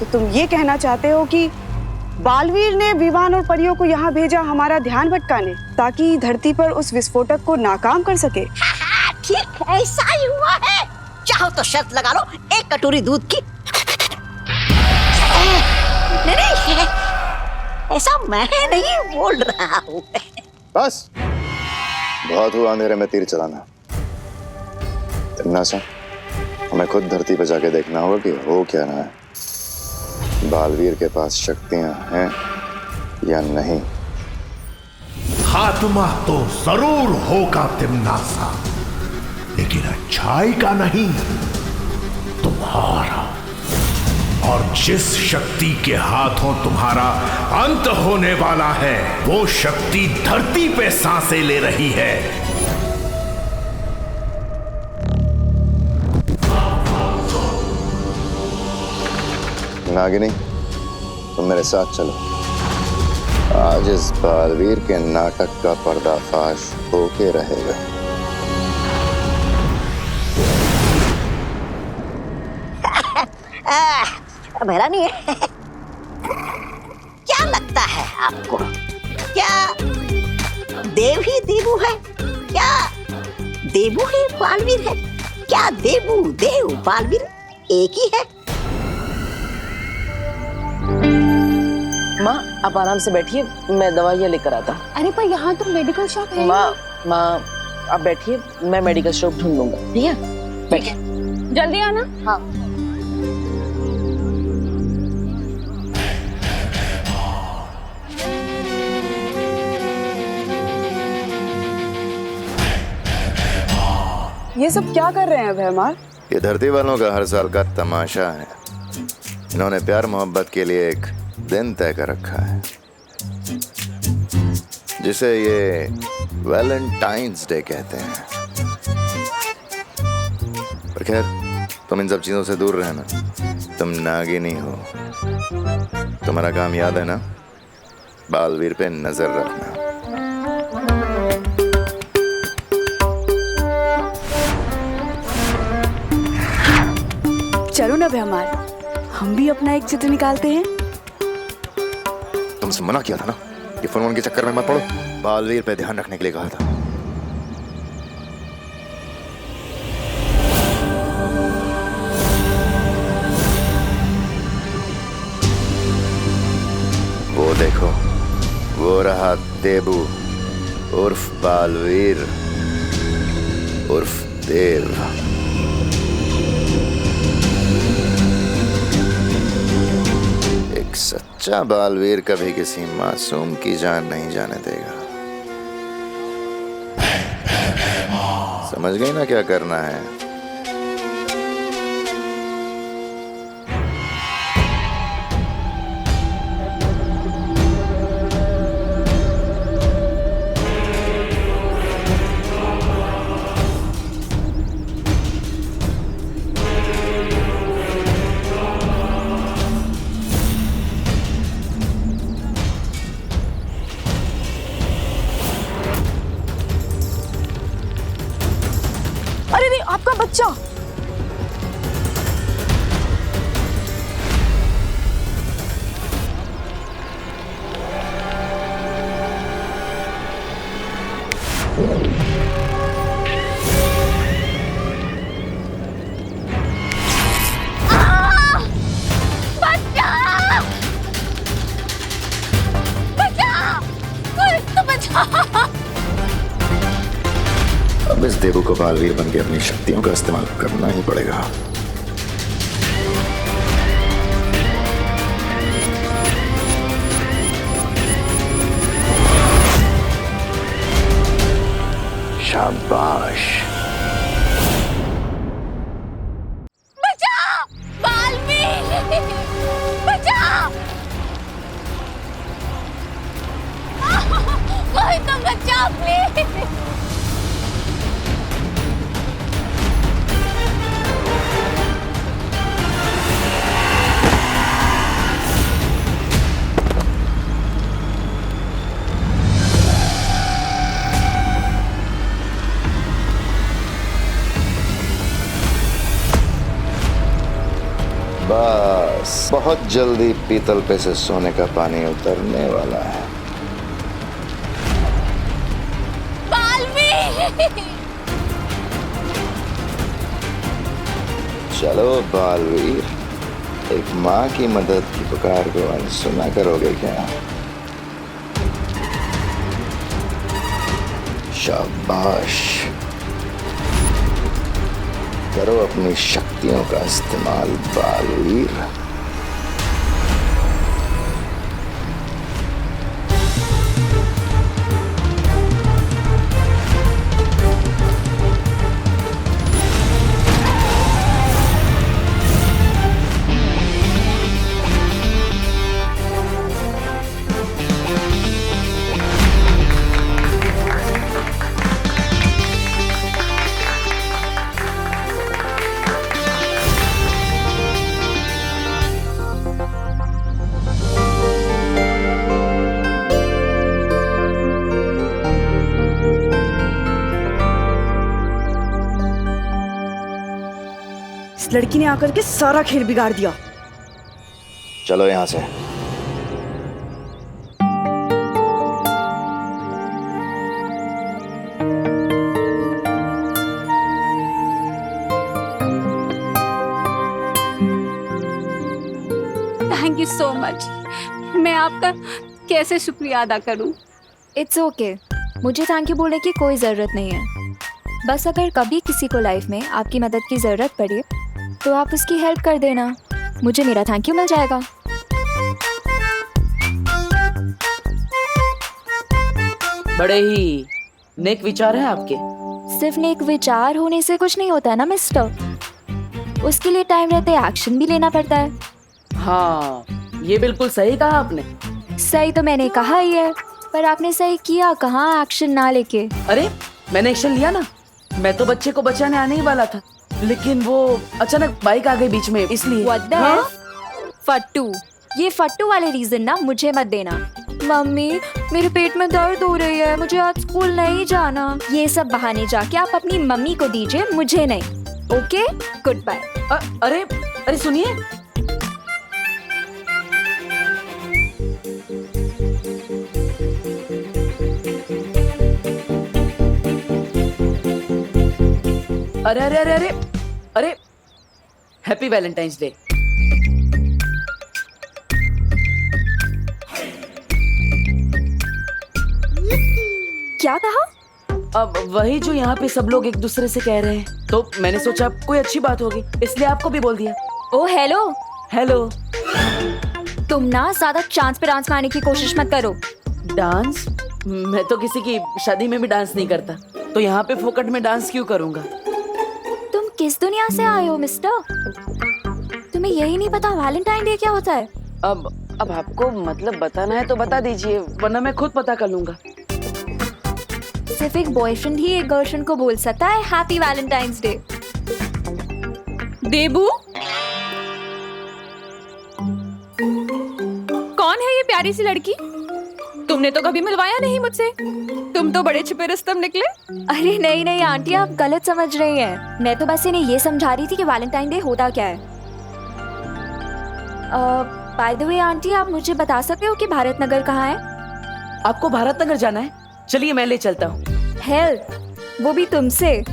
तो तुम ये कहना चाहते हो कि बालवीर ने विमान और परियों को यहाँ भेजा हमारा ध्यान भटकाने, ताकि धरती पर उस विस्फोटक को नाकाम कर सके? ठीक ऐसा ही हुआ है। चाहो तो शर्त लगा लो, एक कटोरी दूध की। नहीं, ऐसा मैं नहीं बोल रहा हूँ। बस बहुत हुआ अंधेरे में तीर चलाना। इतना सा हमें खुद धरती पर जाके देखना होगा कि हो क्या रहा है। बालवीर के पास शक्तियां हैं या नहीं। खात्मा तो जरूर होगा तिमनासा, लेकिन अच्छाई का नहीं, तुम्हारा। और जिस शक्ति के हाथों तुम्हारा अंत होने वाला है, वो शक्ति धरती पे सांसें ले रही है। नागिनी, तुम मेरे साथ चलो। आज इस बालवीर के नाटक का पर्दाफाश होके रहेगा। मेरा नहीं है। क्या लगता है आपको, क्या देव ही देवू है? क्या देवू ही बालवीर है? क्या देवू देव बालवीर एक ही है? माँ आप आराम से बैठिए, मैं दवाइयाँ लेकर आता। अरे पर यहाँ तो मेडिकल शॉप है। माँ आप बैठिए, मैं मेडिकल शॉप ढूंढ लूंगा। ठीक है, बैठिए। जल्दी आना। हाँ। ये सब क्या कर रहे हैं भैमार? ये धरती वालों का हर साल का तमाशा है। इन्होंने प्यार मोहब्बत के लिए एक दिन तय कर रखा है, जिसे ये वैलेंटाइंस डे कहते हैं। पर खैर, तुम इन सब चीजों से दूर रहना। तुम नागिनी हो। तुम्हारा काम याद है ना, बालवीर पे नजर रखना। चलो ना भैमार, हम भी अपना एक चित्र निकालते हैं। तुमसे मना किया था ना, ये फोन के चक्कर में मत पड़ो। बालवीर पे ध्यान रखने के लिए कहा था। वो देखो, वो रहा देबू उर्फ बालवीर उर्फ देव। सच्चा बालवीर कभी किसी मासूम की जान नहीं जाने देगा। समझ गई ना क्या करना है? आपका बच्चा। अब इस देवू को बालवीर बन के अपनी शक्तियों का इस्तेमाल करना ही पड़ेगा। शाबाश। बचाओ बालवीर, बचाओ। कोई तो बचाओ प्लीज। बस बहुत जल्दी पीतल पे से सोने का पानी उतरने वाला है। बालवीर! चलो बालवीर, एक माँ की मदद की पुकार को अनसुना करोगे क्या? शाबाश, करो अपनी शक्तियों का इस्तेमाल बालवीर। इस लड़की ने आकर के सारा खेल बिगाड़ दिया। चलो यहाँ से। Thank you so much. मैं आपका कैसे शुक्रिया अदा करूं? इट्स ओके, मुझे थैंक यू बोलने की कोई ज़रूरत नहीं है। बस अगर कभी किसी को लाइफ में आपकी मदद की ज़रूरत पड़े तो आप उसकी हेल्प कर देना, मुझे मेरा थैंक यू मिल जाएगा। बड़े ही नेक विचार है आपके। सिर्फ नेक विचार होने से कुछ नहीं होता है ना मिस्टर, उसके लिए टाइम रहते एक्शन भी लेना पड़ता है। हाँ, ये बिल्कुल सही कहा आपने। सही तो मैंने कहा ही है, पर आपने सही किया कहाँ एक्शन ना लेके। अरे मैंने एक्शन लिया ना, मैं तो बच्चे को बचाने आने ही वाला था, लेकिन वो अचानक बाइक आ गई बीच में, इसलिए। What the hell? फट्टू, ये फट्टू वाले रीजन ना मुझे मत देना। मम्मी मेरे पेट में दर्द हो रही है, मुझे आज स्कूल नहीं जाना, ये सब बहाने जाके आप अपनी मम्मी को दीजिए, मुझे नहीं। Okay, good bye. अरे अरे सुनिए, अरे अरे अरे अरे अरे हैप्पी वैलेंटाइंस डे। क्या कहा? अब वही जो यहाँ पे सब लोग एक दूसरे से कह रहे हैं, तो मैंने सोचा कोई अच्छी बात होगी, इसलिए आपको भी बोल दिया। ओ हेलो हेलो। तुम ना ज्यादा चांस पे डांस मारने की कोशिश मत करो। डांस? मैं तो किसी की शादी में भी डांस नहीं करता, तो यहाँ पे फोकट में डांस क्यों करूँगा? तुम किस दुनिया से आए हो मिस्टर? तुम्हें यही नहीं पता वैलेंटाइन डे क्या होता है? अब आपको मतलब बताना है तो बता दीजिए, वरना मैं खुद पता कर लूंगा। सिर्फ एक बॉयफ्रेंड ही एक गर्लफ्रेंड को बोल सकता है हैप्पी वैलेंटाइंस डे। देबू, कौन है ये प्यारी सी लड़की? तुमने तो कभी मिलवाया नहीं मुझसे, तुम तो बड़े छुपे रुस्तम निकले। अरे नहीं नहीं आंटी, आप गलत समझ रही हैं। मैं तो बस इन्हें ये समझा रही थी कि वैलेंटाइन डे होता क्या है। बाय द वे आंटी, आप मुझे बता सकते हो कि भारत नगर कहाँ है? आपको भारत नगर जाना है? चलिए मैं ले चलता हूँ। हेल्प? वो भी तुमसे?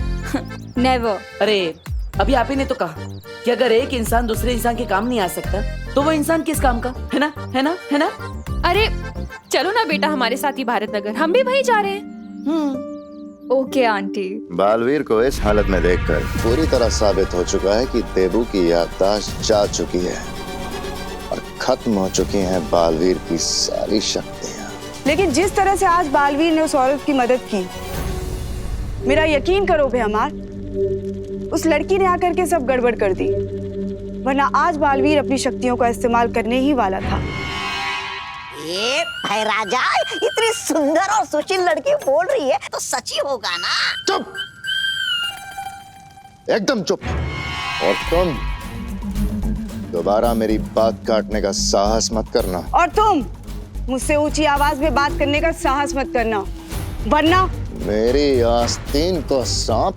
नेवर। अरे अभी आप ही ने तो कहा कि अगर एक इंसान दूसरे इंसान के काम नहीं आ सकता तो वो इंसान किस काम का, है ना, है ना, है ना? अरे चलो ना बेटा हमारे साथ ही भारत नगर, हम भी वहीं जा रहे हैं। Okay aunty. बालवीर को इस हालत में देखकर पूरी तरह साबित हो चुका है कि देबू की याददाश्त जा चुकी है और खत्म हो चुकी हैं बालवीर की सारी शक्तियां। लेकिन जिस तरह से आज बालवीर ने उस औरत की मदद की, मेरा यकीन करो बेहमार, उस लड़की ने आकर के सब गड़बड़ कर दी, वरना आज बालवीर अपनी शक्तियों का इस्तेमाल करने ही वाला था। ये भाई राजा, इतनी सुंदर और सुशील लड़की बोल रही है तो सच ही होगा ना? चुप, एकदम चुप। और तुम दोबारा मेरी बात काटने का साहस मत करना। और तुम मुझसे ऊंची आवाज में बात करने का साहस मत करना, वरना मेरी आस्तीन तो सांप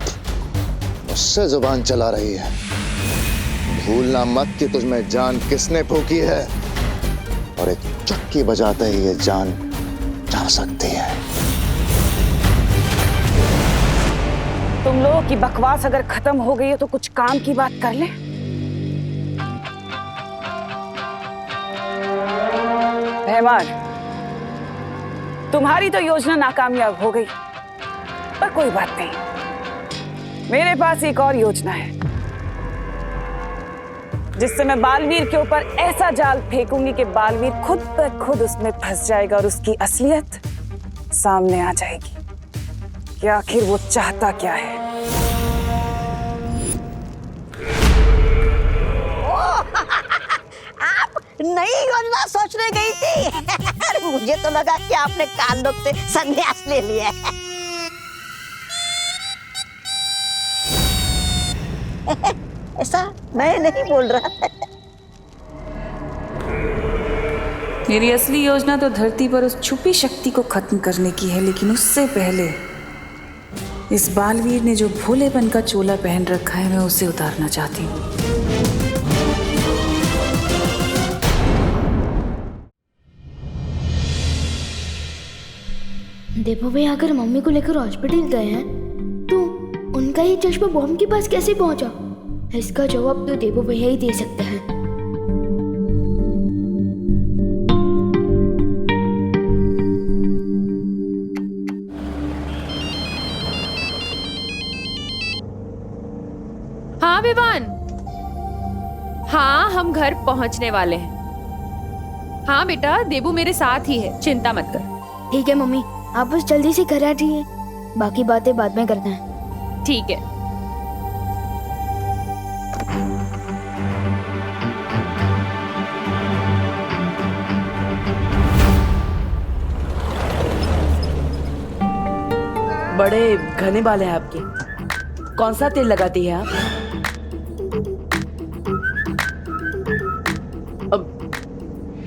मुझसे जुबान चला रही है। भूलना मत कि तुझमें जान किसने फूकी है, और एक चक्की बजाते ही ये जान जा सकती है। तुम लोगों की बकवास अगर खत्म हो गई है तो कुछ काम की बात कर ले। रहमान, तुम्हारी तो योजना नाकामयाब हो गई, पर कोई बात नहीं, मेरे पास एक और योजना है जिससे मैं बालवीर के ऊपर ऐसा जाल फेंकूंगी कि बालवीर खुद ब खुद उसमें फंस जाएगा और उसकी असलियत सामने आ जाएगी कि आखिर वो चाहता क्या है। आप नई योजना सोचने गई थी। मुझे तो लगा कि आपने कांडों से संन्यास ले लिया है। ऐसा मैं नहीं बोल रहा। मेरी असली योजना तो धरती पर उस छुपी शक्ति को खत्म करने की है, लेकिन उससे पहले इस बालवीर ने जो भोलेपन का चोला पहन रखा है, मैं उसे उतारना चाहती हूँ। देवो भाई अगर मम्मी को लेकर हॉस्पिटल गए हैं तो उनका ये चश्मा बॉम्ब के पास कैसे पहुंचा? इसका जवाब तो देवो भैया ही दे सकते हैं। हाँ विवान, हाँ हम घर पहुंचने वाले हैं। हाँ बेटा, देबू मेरे साथ ही है, चिंता मत कर। ठीक है मम्मी, आप बस जल्दी से घर आ जाइए, बाकी बातें बाद में करना है। ठीक है। बड़े घने बाल हैं आपके। कौन सा तेल लगाती है आप? अब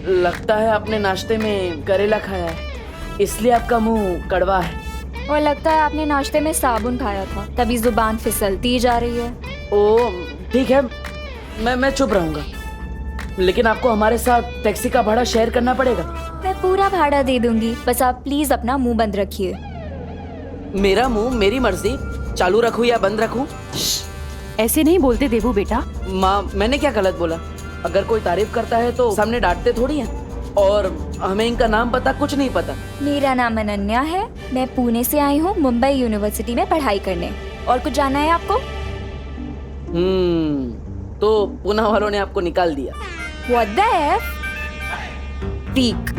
लगता है आपने नाश्ते में करेला खाया है, इसलिए आपका मुंह कड़वा है। और लगता है आपने नाश्ते में साबुन खाया था, तभी जुबान फिसलती जा रही है। ओ ठीक है, मैं चुप रहूंगा, लेकिन आपको हमारे साथ टैक्सी का भाड़ा शेयर करना पड़ेगा। मैं पूरा भाड़ा दे दूंगी, बस आप प्लीज अपना मुंह बंद रखिए। मेरा मुंह मेरी मर्जी, चालू रखूं या बंद रखूं? ऐसे नहीं बोलते देबू बेटा। माँ, मैंने क्या गलत बोला? अगर कोई तारीफ करता है तो सामने डांटते थोड़ी हैं, और हमें इनका नाम पता कुछ नहीं पता। मेरा नाम अनन्या है, मैं पुणे से आई हूँ मुंबई यूनिवर्सिटी में पढ़ाई करने। और कुछ जानना है आपको? तो पुणे वालों ने आपको निकाल दिया। What the F? Freak.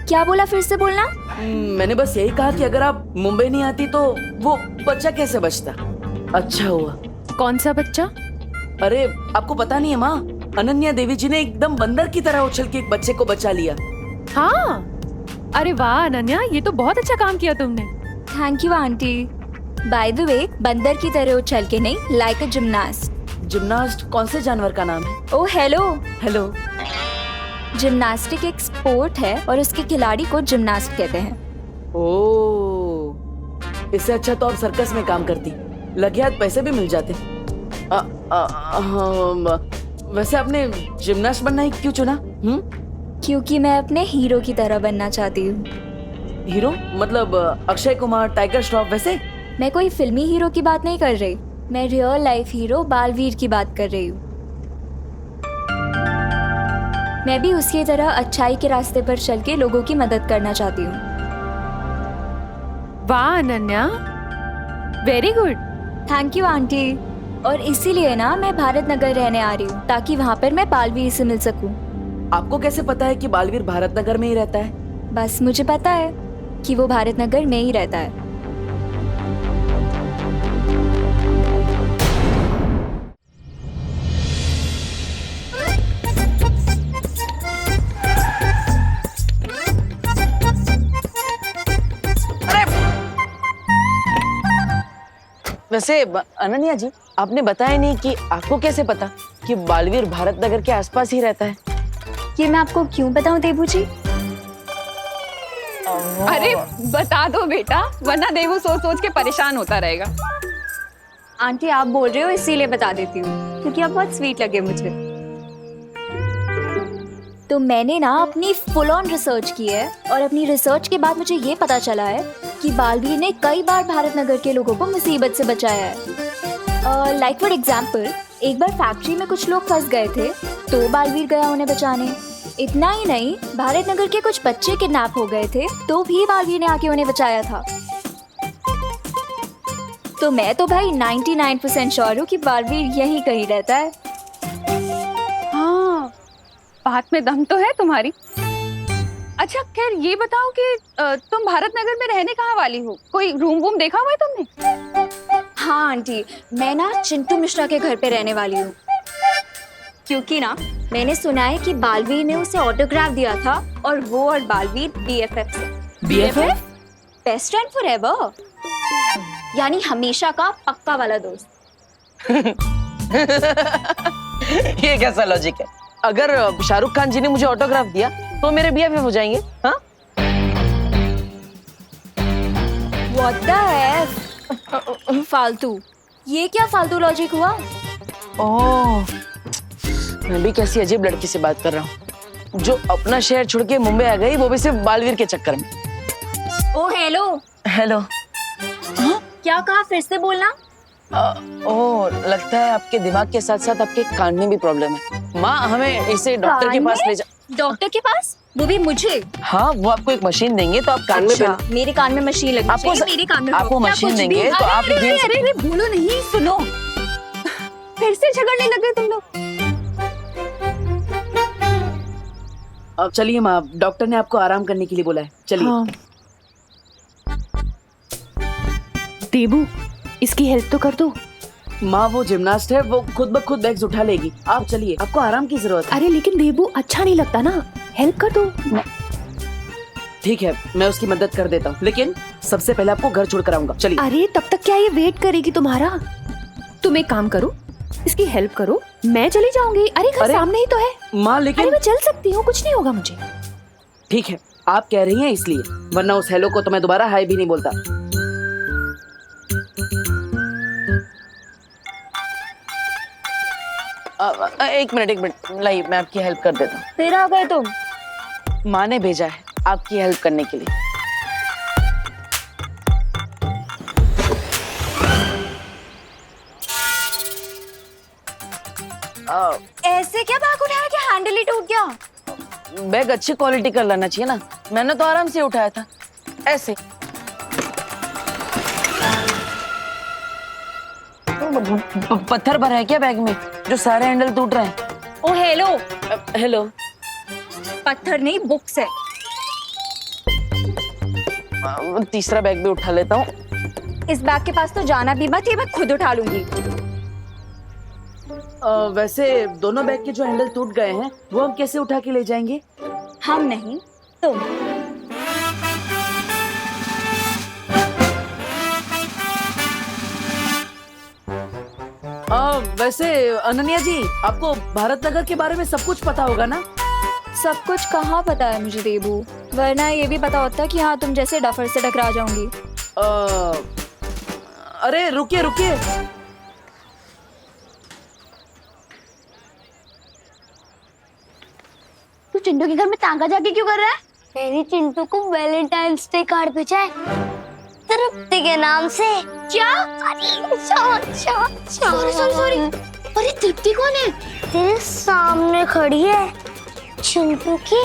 क्या बोला, फिर से बोलना। मैंने बस यही कहा कि अगर आप मुंबई नहीं आती तो वो बच्चा कैसे बचता। अच्छा हुआ। कौन सा बच्चा? अरे आपको पता नहीं है माँ, अनन्या देवी जी ने एकदम बंदर की तरह उछल के एक बच्चे को बचा लिया। हाँ, अरे वाह अनन्या, ये तो बहुत अच्छा काम किया तुमने। Thank you aunty. By the way, बंदर की तरह उछल के नहीं, लाइक अ जिम्नास्ट। जिम्नास्ट कौन से जानवर का नाम है? Oh hello. हेलो। जिम्नास्टिक एक स्पोर्ट है और उसके खिलाड़ी को जिम्नास्ट कहते हैं। ओह, इससे अच्छा तो आप सर्कस में काम करती, लगे हाथ पैसे भी मिल जाते। वैसे आपने जिम्नास्ट बनना ही क्यों चुना? क्योंकि मैं अपने हीरो की तरह बनना चाहती हूँ। हीरो मतलब अक्षय कुमार, टाइगर श्रॉफ वैसे? मैं कोई फिल्मी हीरो की बात नहीं कर रही, मैं रियल लाइफ हीरो बालवीर की बात कर रही हूँ। मैं भी उसकी तरह अच्छाई के रास्ते पर चल के लोगों की मदद करना चाहती हूँ। वाह Ananya, very good. Thank you aunty. और इसीलिए ना मैं भारत नगर रहने आ रही हूँ, ताकि वहाँ पर मैं बालवीर से मिल सकूँ। आपको कैसे पता है कि बालवीर भारत नगर में ही रहता है? बस मुझे पता है कि वो भारत नगर में ही रहता है। वैसे अनन्या जी, आपने बताया नहीं कि आपको कैसे पता कि बालवीर भारत नगर के आसपास ही रहता है? ये मैं आपको क्यों बताऊं देबू जी? अरे बता दो बेटा, वरना देवू सोच सोच के परेशान होता रहेगा। आंटी आप बोल रहे हो इसीलिए बता देती हूँ। क्योंकि आप बहुत स्वीट लगे मुझे। तो मैंने ना अपनी फुल ऑन रिसर्च की है और अपनी रिसर्च के बाद मुझे ये पता चला है कि बालवीर ने कई बार भारत नगर के लोगों को मुसीबत से बचाया है। लाइक फॉर एग्जाम्पल, एक बार फैक्ट्री में कुछ लोग फंस गए थे तो बालवीर गया उन्हें बचाने। इतना ही नहीं, भारत नगर के कुछ बच्चे किडनैप हो गए थे तो भी बालवीर ने आके उन्हें बचाया था। तो मैं तो भाई 99% श्योर हूँ कि बालवीर यहीं कहीं रहता है। हाँ, बात में दम तो है तुम्हारी। अच्छा खैर ये बताओ कि तुम भारत नगर में रहने कहाँ वाली हो? कोई रूम वूम देखा हुआ है तुमने? हाँ आंटी, मैं ना चिंटू मिश्रा के घर पे रहने वाली हूँ, क्योंकि ना मैंने सुना है कि बालवीर ने उसे ऑटोग्राफ दिया था और वो और बालवीर BFF से। BFF? बेस्ट फ्रेंड फॉरएवर, यानी हमेशा का पक्का वाला दोस्त। ये कैसा लॉजिक है? अगर शाहरुख खान जी ने मुझे ऑटोग्राफ दिया तो मेरे BFF हो जाएंगे। हाँ? What the F? फालतू, ये क्या फालतू लॉजिक हुआ? ओह, मैं भी कैसी अजीब लड़की से बात कर रहा हूँ जो अपना शहर छोड़ के मुंबई आ गई, वो भी सिर्फ बालवीर के चक्कर में। ओ हेलो। हेलो। क्या कहा, फिर से बोलना। ओह, लगता है आपके दिमाग के साथ साथ आपके कान में भी प्रॉब्लम है। माँ, हमें इसे डॉक्टर के पास ले जा। डॉक्टर के पास? वो भी मुझे? हाँ, वो आपको एक मशीन देंगे तो आप कान में मेरे कान में मशीन लगी आपको चाहिए, मेरे कान में आपको क्या मशीन कुछ देंगे भी? तो आप अरे अरे अरे बोलो नहीं, सुनो। फिर से झगड़ने लगे तुम लोग। अब चलिए माँ, डॉक्टर ने आपको आराम करने के लिए बोला है, चलिए। हाँ। देबू, इसकी हेल्प तो कर दो। माँ वो जिम्नास्ट है, वो खुद ब खुद बैग्स उठा लेगी। आप चलिए, आपको आराम की जरूरत है। अरे लेकिन देबू अच्छा नहीं लगता ना, हेल्प कर दो। ठीक है, मैं उसकी मदद कर देता हूँ, लेकिन सबसे पहले आपको घर छोड़ कर आऊंगा। चलिए। अरे तब तक क्या ये वेट करेगी तुम्हारा? तुम एक काम करो, इसकी हेल्प करो, मैं चली जाऊंगी। अरे घर सामने ही तो है। माँ अरे लेकिन मैं चल सकती हूँ, कुछ नहीं होगा मुझे। ठीक है, आप कह रही हैं इसलिए, वरना उस हेलो को तो मैं दोबारा हाय भी नहीं बोलता। एक मिनट, लाइए मैं आपकी हेल्प कर देता हूँ। फिर आ गए तुम? माँ ने भेजा है आपकी हेल्प करने के लिए। ऐसे क्या बैग उठाया कि हैंडल ही टूट गया? बैग अच्छी क्वालिटी का लाना चाहिए ना, मैंने तो आराम से उठाया था, ऐसे। पत्थर भरा है क्या बैग में जो सारे हैंडल टूट रहे हैं? ओ हेलो। हेलो। पत्थर नहीं, बुक्स है। तीसरा बैग भी उठा लेता हूँ। इस बैग के पास तो जाना भी मत, ये मैं खुद उठा लूंगी। वैसे दोनों बैग के जो हैंडल टूट गए हैं वो हम कैसे उठा के ले जाएंगे? हम नहीं, तुम। वैसे अनन्या जी, आपको भारत नगर के बारे में सब कुछ पता होगा ना? सब कुछ कहाँ पता है मुझे देबू, वरना ये भी पता होता कि हाँ तुम जैसे डफर से टकरा जाऊंगी। अरे रुकिए रुकिए, तू चिंटू के घर में तांगा जाके क्यों कर रहा है? मेरी चिंटू को वैलेंटाइंस डे कार्ड भेजा है तृप्ति के नाम से। क्या? सॉरी। अरे तृप्ति कौन है? तेरे सामने खड़ी है, चिंटू की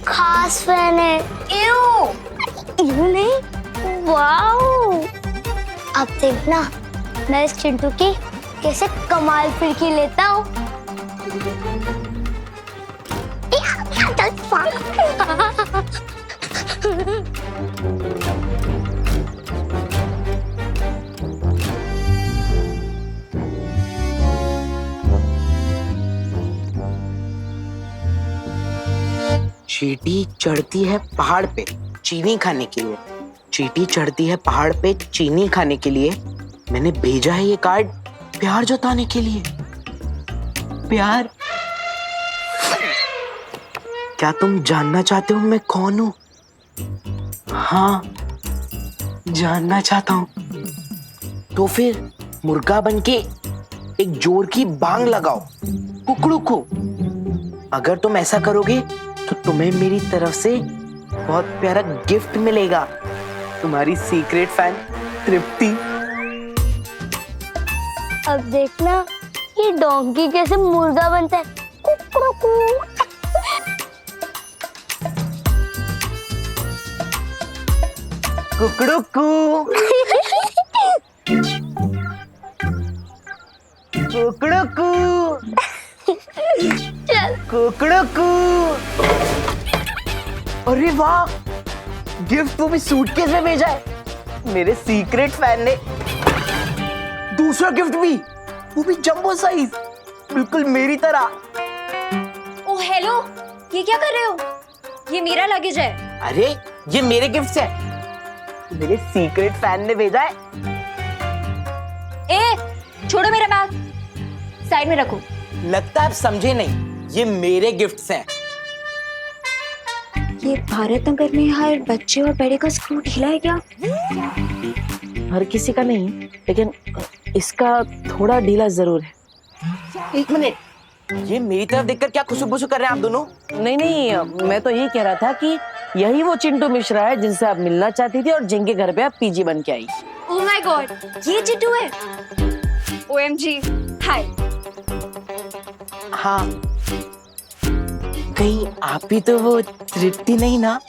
खास फैन है। यू नहीं, वाओ। अब देखना मैं इस चिंटू की कैसे कमाल फिरकी लेता हूँ। चींटी चढ़ती है पहाड़ पे चीनी खाने के लिए। चींटी चढ़ती है पहाड़ पे चीनी खाने के लिए। मैंने भेजा है ये कार्ड प्यार जताने के लिए। प्यार। क्या तुम जानना चाहते हो मैं कौन हूं? हाँ, जानना चाहता हूं। तो फिर मुर्गा बनके एक जोर की बांग लगाओ, कुकड़ू को। अगर तुम ऐसा करोगे तो तुम्हें मेरी तरफ से बहुत प्यारा गिफ्ट मिलेगा। तुम्हारी सीक्रेट फैन तृप्ति। अब देखना ये डोंकी कैसे मुर्गा बनता है। कुकड़ू कुकड़ू कुकड़ू। अरे वाह, गिफ्ट वो भी सूटकेस में भेजा है। मेरे सीक्रेट फैन ने दूसरा गिफ्ट भी, वो भी जंबो साइज, बिल्कुल मेरी तरह। ओ हेलो, ये क्या कर रहे हो? ये मेरा लगेज है। अरे ये मेरे गिफ्ट्स है, मेरे सीक्रेट फैन ने भेजा है। ए, छोड़ो मेरा बैग, साइड में रखो। लगता है आप समझे नहीं, ये मेरे गिफ्ट्स हैं। ये भारत नगर में हर बच्चे और बड़े का स्क्रू ढीला है क्या? हर किसी का नहीं, लेकिन इसका थोड़ा ढीला जरूर है। एक मिनट, ये मेरी तरफ देखकर क्या खुशबू कर रहे हैं आप दोनों? नहीं, मैं तो ये कह रहा था कि यही वो चिंटू मिश्रा है जिनसे आप मिलना चाहती थी और जिनके घर पे आप पीजी बन के आई। ओह माय गॉड, ये चिंटू है। OMG, हाय। हाँ, कहीं आप ही तो वो तृप्ति नहीं ना?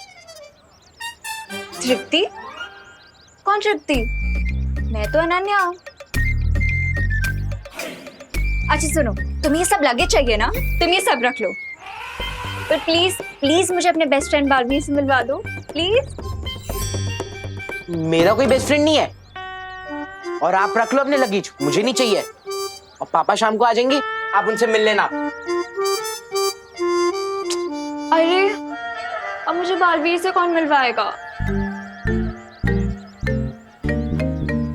तृप्ति? कौन तृप्ति? मैं तो अनन्या हूँ। अच्छा सुनो, तुम्हें ये सब लगेज चाहिए ना? तुम ये सब रख लो, पर प्लीज मुझे अपने बेस्ट फ्रेंड बालवीर से मिलवा दो प्लीज। मेरा कोई बेस्ट फ्रेंड नहीं है, और आप रख लो अपने लगेज, मुझे नहीं चाहिए। और पापा शाम को आ जाएंगे, आप उनसे मिल लेना। अरे अब मुझे बालवीर से कौन मिलवाएगा?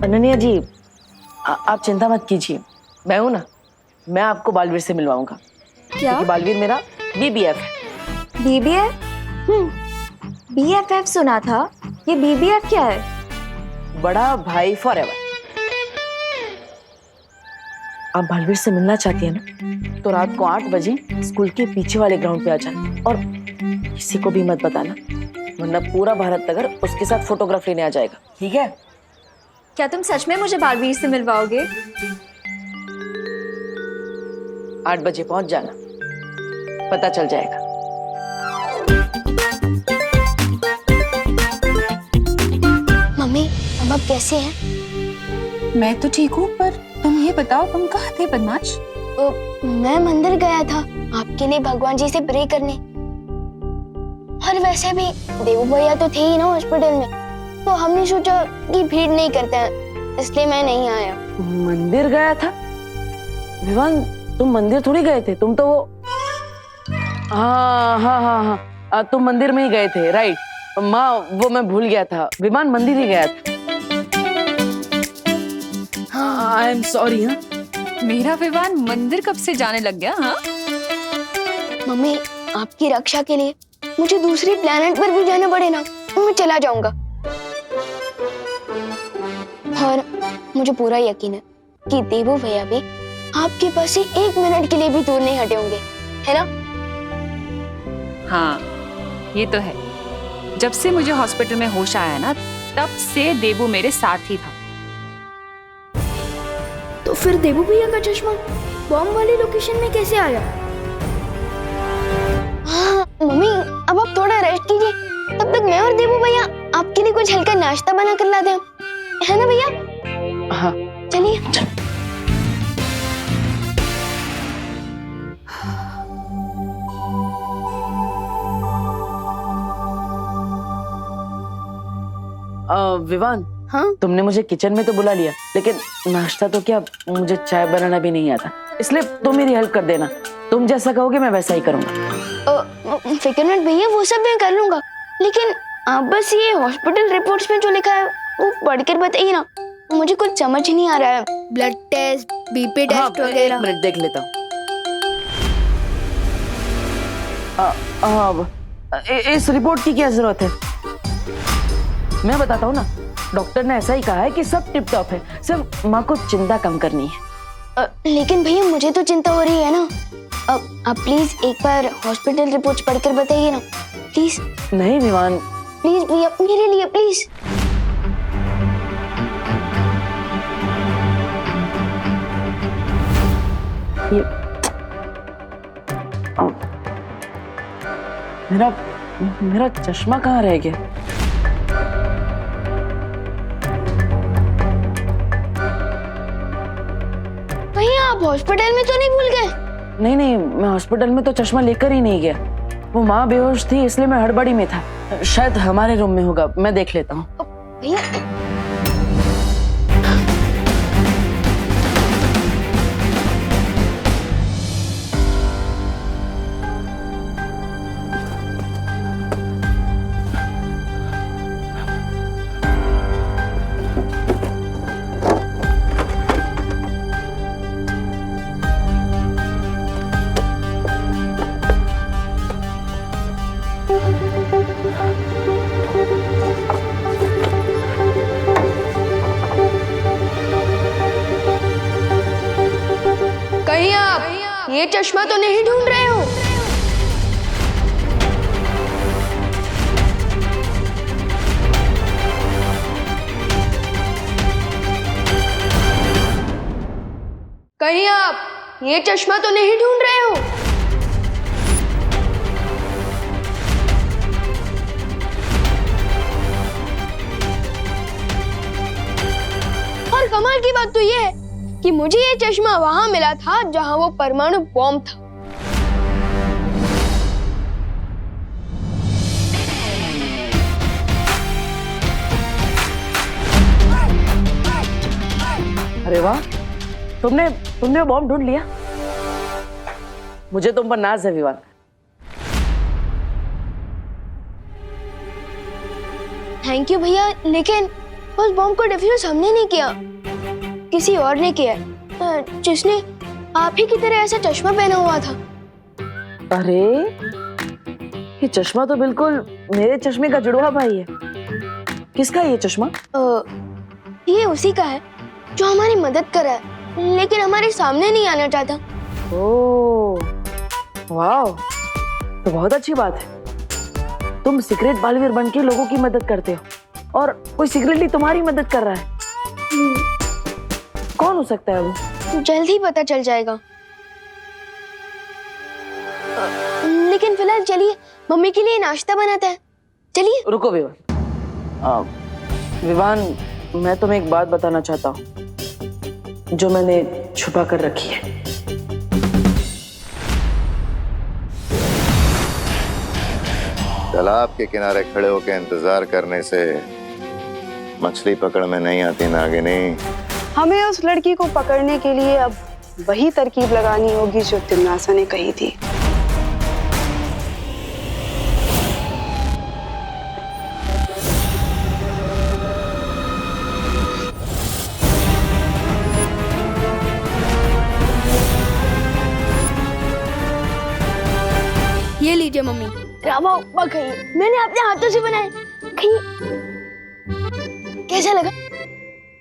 अनन्या जी, आप चिंता मत कीजिए, मैं हूं ना, मैं आपको बालवीर से मिलवाऊंगा। क्या? क्योंकि बालवीर मेरा BBF है। BBF? BFF सुना था, ये BBF क्या है? बड़ा भाई फॉरएवर। आप बालवीर से मिलना चाहती है ना, तो रात को 8 बजे स्कूल के पीछे वाले ग्राउंड पे आ जाना, और किसी को भी मत बताना, वरना पूरा भारत नगर उसके साथ फोटोग्राफ लेने आ जाएगा, ठीक है? क्या तुम सच में मुझे बालवीर से मिलवाओगे? 8 बजे पहुंच जाना, पता चल जाएगा। मम्मी, अब आप कैसे हैं? मैं तो ठीक हूँ, पर तुम ये बताओ तुम कहाँ थे बदमाश? मैं मंदिर गया था आपके लिए भगवान जी से प्रे करने, और वैसे भी देवू भैया तो थे ही ना हॉस्पिटल में, तो हमने सोचा कि भीड़ नहीं करते हैं, इसलिए मैं नहीं आया। मंदिर गया था? विवान, तुम मंदिर थोड़ी गए थे, तुम तो वो हाँ, तुम मंदिर में ही गए थे, राइट। माँ, वो मैं भूल गया था, विमान मंदिर ही गया था। I am sorry. हाँ, मेरा विमान मंदिर कब से जाने लग गया? हाँ, मम्मी, आपकी रक्षा के लिए मुझे दूसरी प्लेनेट पर भी जाना पड़े ना, तो मैं चला जाऊंगा। और मुझे पूरा यकीन है कि देवू भैया भी आपके पास से 1 मिनट के लिए भी दूर नहीं हटे होंगे, है ना? हाँ, ये तो है। जब से मुझे हॉस्पिटल में होश आया ना, तब से देवू मेरे साथ ही था। तो फिर देवू भैया का चश्मा बॉम्ब वाली लोकेशन में कैसे आया? हाँ, मम्मी, अब आप थोड़ा रेस्ट कीजिए, तब तक मैं और देवू भैया आपके लिए कुछ हल्का नाश्ता बना कर लाते हैं, है ना भैया? हाँ, चलिए। विवान, हाँ? तुमने मुझे किचन में तो बुला लिया, लेकिन नाश्ता तो क्या, मुझे चाय बनाना भी नहीं आता, इसलिए तुम मेरी हेल्प कर देना। तुम जैसा कहोगे मैं वैसा ही करूंगा। फिक्र मत भैया, वो सब मैं कर लूंगा, लेकिन आप बस ये हॉस्पिटल रिपोर्ट्स में जो लिखा है वो पढ़कर बताइए ना, मुझे कुछ समझ नहीं आ रहा है। ब्लड टेस्ट, BP टेस्ट वगैरह। 1 मिनट देख लेता हूँ। इस रिपोर्ट की क्या जरूरत है? मैं बताता हूँ ना, डॉक्टर ने ऐसा ही कहा है कि सब टिप टॉप है, सिर्फ माँ को चिंता कम करनी है। लेकिन भैया मुझे तो चिंता हो रही है ना। आप प्लीज एक बार हॉस्पिटल रिपोर्ट्स पढ़कर बताइए ना प्लीज। नहीं विवान, प्लीज भैया मेरे लिए प्लीज। ये मेरा मेरा चश्मा कहाँ रह गया? भैया आप हॉस्पिटल में तो नहीं भूल गए? नहीं नहीं, मैं हॉस्पिटल में तो चश्मा लेकर ही नहीं गया। वो माँ बेहोश थी इसलिए मैं हड़बड़ी में था। शायद हमारे रूम में होगा, मैं देख लेता हूँ। भैया कहीं आप ये चश्मा तो नहीं ढूंढ रहे हो? कहीं आप ये चश्मा तो नहीं ढूंढ रहे हो? और कमाल की बात तो ये है कि मुझे ये चश्मा वहां मिला था जहां वो परमाणु बॉम्ब था। अरे वाह, तुमने तुमने बॉम्ब ढूंढ लिया। मुझे तुम पर नाज है विवान। थैंक यू भैया, लेकिन उस बॉम्ब को डिफ्यूज हमने नहीं किया, किसी और ने किया, जिसने आप ही की तरह ऐसा चश्मा पहना हुआ था। अरे ये चश्मा तो बिल्कुल मेरे चश्मे का जुड़वा भाई है। किसका है ये चश्मा? ये उसी का है जो हमारी मदद कर रहा है, लेकिन हमारे सामने नहीं आना चाहता। ओह वाह, तो बहुत अच्छी बात है। तुम सीक्रेट बालवीर बन के लोगों की मदद करते हो और कोई सीक्रेटली तुम्हारी मदद कर रहा है। कौन हो सकता है वो? जल्द ही पता चल जाएगा। लेकिन फिलहाल चलिए मम्मी के लिए नाश्ता बनाते हैं। चलिए। रुको विवान। विवान, मैं तुम्हें एक बात बताना चाहता हूँ जो मैंने छुपा कर रखी है। तालाब के किनारे खड़े होकर इंतजार करने से मछली पकड़ में नहीं आती नागिनी। हमें उस लड़की को पकड़ने के लिए अब वही तरकीब लगानी होगी जो तिम्नासा ने कही थी। ये लीजिए मम्मी, रामा उपमा खाइए, मैंने अपने हाथों से बनाए। खाइए। कैसा लगा?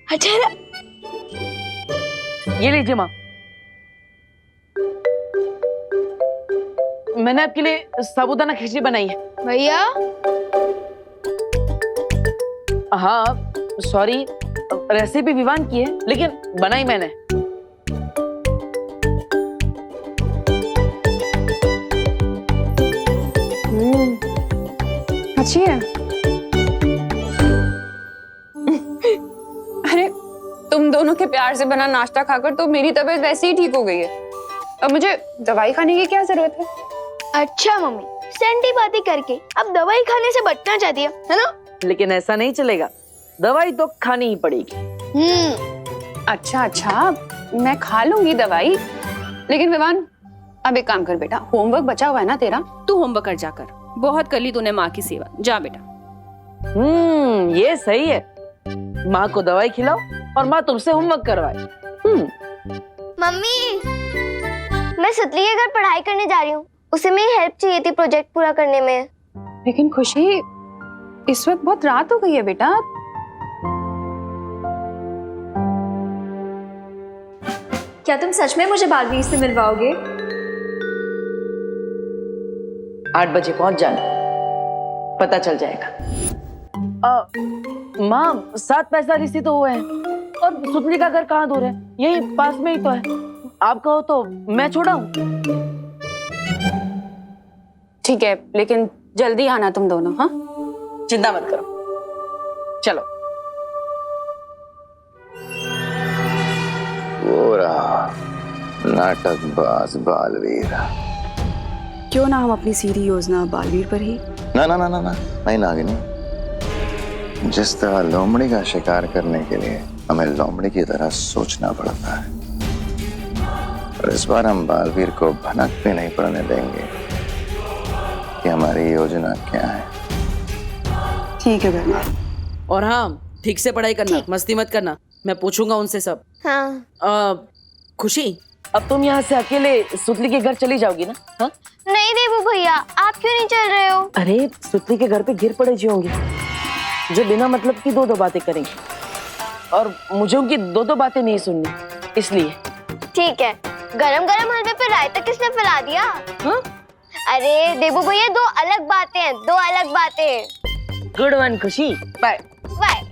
अच्छा ना? ये लीजिए माँ, मैंने आपके लिए साबूदाना खिचड़ी बनाई है। भैया? हाँ सॉरी, रेसिपी विवान की है लेकिन बनाई मैंने। अच्छी है। अरे तुम दोनों के प्यार से बना नाश्ता खाकर तो मेरी तबीयत वैसे ही ठीक हो गई है। अब मुझे दवाई खाने की क्या जरूरत है? अच्छा मम्मी, सैंडी बातें करके अब दवाई खाने से बचना चाहती है ना? लेकिन ऐसा नहीं चलेगा, दवाई तो खानी ही पड़ेगी। अच्छा, मैं खा लूंगी दवाई, लेकिन विवान अब एक काम कर बेटा, होमवर्क बचा हुआ है ना तेरा, तू होमवर्क कर जाकर। बहुत कर ली तूने माँ की सेवा, जा बेटा। ये सही है, माँ को दवाई खिलाओ और माँ तुमसे होमवर्क करवाए। मम्मी, मैं सुतली के घर पढ़ाई करने जा रही हूँ, उसे मेरी हेल्प चाहिए थी प्रोजेक्ट पूरा करने में। लेकिन खुशी, इस वक्त बहुत रात हो गई है बेटा। क्या तुम सच में मुझे बालवीर से मिलवाओगे? 8 बजे पहुंच जाना, पता चल जाएगा। माँ 7 पैसा से तो हुए हैं, और सुतली का घर कहाँ दूर है, यही पास में ही तो है। आप कहो तो मैं छोड़ाऊं? ठीक है, लेकिन जल्दी आना तुम दोनों। हाँ, चिंता मत करो, चलो। वो रहा नाटकबाज बालवीर। क्यों ना हम अपनी सीधी योजना बालवीर पर ही। ना ना ना ना ना, नहीं नागिनी। जिस तरह लोमड़ी का शिकार करने के लिए हमें लोमड़ी की तरह सोचना पड़ता है, और इस बार हम बालवीर को भनक भी नहीं पड़ने देंगे कि हमारी योजना क्या है। ठीक है बहना। और हाँ, ठीक से पढ़ाई करना, मस्ती मत करना, मैं पूछूंगा उनसे सब। हाँ। खुशी, अब तुम यहाँ से अकेले सुतली के घर चली जाओगी ना? हाँ? नहीं देवू भैया, आप क्यों नहीं चल रहे हो? अरे सुतली के घर पे गिर पड़े जी होंगे जो बिना मतलब की दो बातें करेंगे, और मुझे उनकी दो बातें नहीं सुननी, इसलिए। ठीक है। गरम गरम हलवे पे रायता किसने फैला दिया? हाँ? अरे देवू भैया, 2 अलग बातें हैं, 2 अलग बातें। गुड वन खुशी, बाय बाय।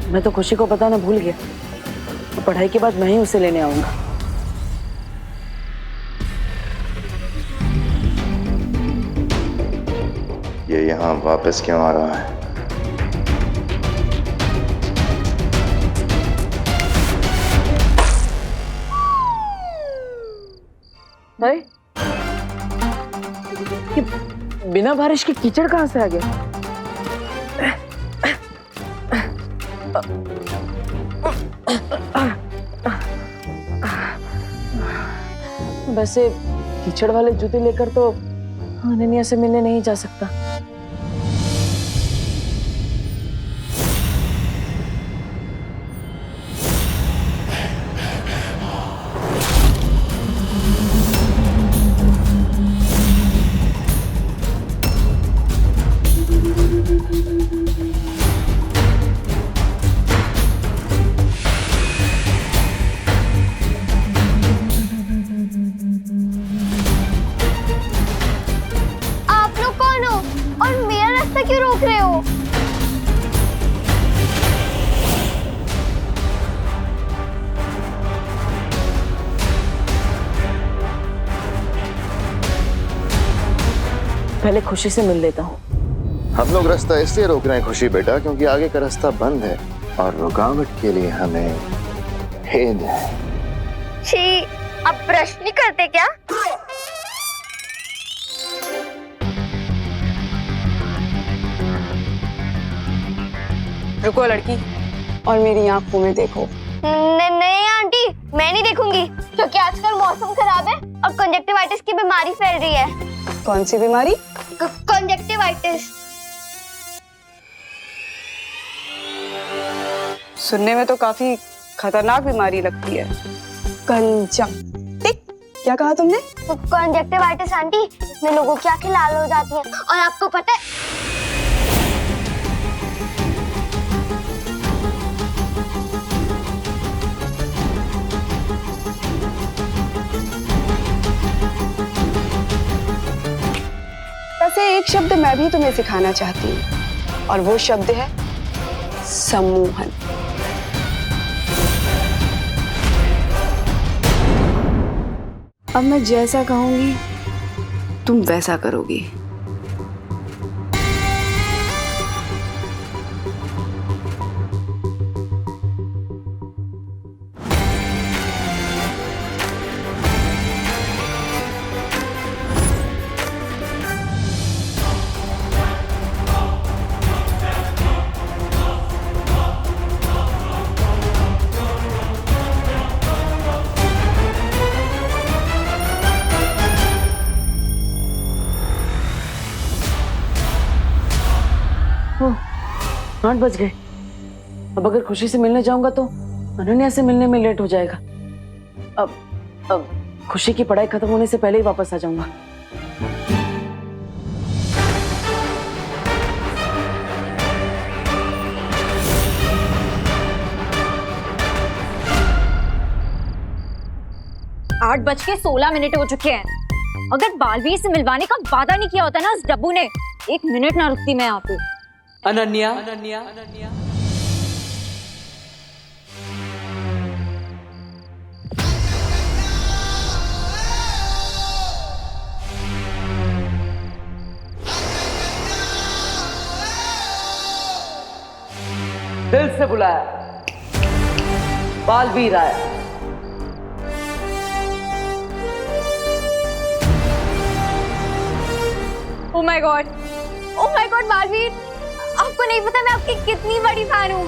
मैं तो खुशी को बताना भूल गया, तो पढ़ाई के बाद मैं ही उसे लेने आऊंगा। ये यहाँ वापस क्यों आ रहा है? अरे ये बिना बारिश के कीचड़ कहाँ से आ गया? वैसे कीचड़ वाले जूते लेकर तो अनन्या से मिलने नहीं जा सकता। क्यों रोक रहे हो? पहले खुशी से मिल लेता हूँ। हम लोग रास्ता इसलिए रोक रहे हैं खुशी बेटा, क्योंकि आगे का रास्ता बंद है और रुकावट के लिए हमें भेद है। छी, अब ब्रश नहीं करते क्या? रुको लड़की, और मेरी आंखों में देखो। नहीं आंटी, मैं नहीं देखूंगी, क्योंकि आजकल मौसम खराब है और कंजक्टिवाइटिस की बीमारी फैल रही है। कौन सी बीमारी? कंजक्टिवाइटिस। सुनने में तो काफी खतरनाक बीमारी लगती है। कंजक्टिव, क्या कहा तुमने? कंजक्टिवाइटिस आंटी, इसमें लोगों की आंखें लाल हो जाती हैं, और आपको पता है वैसे एक शब्द मैं भी तुम्हें सिखाना चाहती हूँ, और वो शब्द है सम्मोहन। अब मैं जैसा कहूंगी तुम वैसा करोगी। ओह, 8 बज गए। अब अगर खुशी से मिलने जाऊंगा तो अनन्या से मिलने में लेट हो जाएगा। अब खुशी की पढ़ाई खत्म होने से पहले ही वापस आ जाऊंगा। आठ 8:16 हो चुके हैं। अगर बालवीर से मिलवाने का वादा नहीं किया होता ना उस डब्बू ने, 1 मिनट ना रुकती मैं यहाँ पे। अनन्या, दिल से बुलाया, बालवीर आया। ओह माय गॉड बालवीर, आपको नहीं पता मैं आपकी कितनी बड़ी फैन हूँ।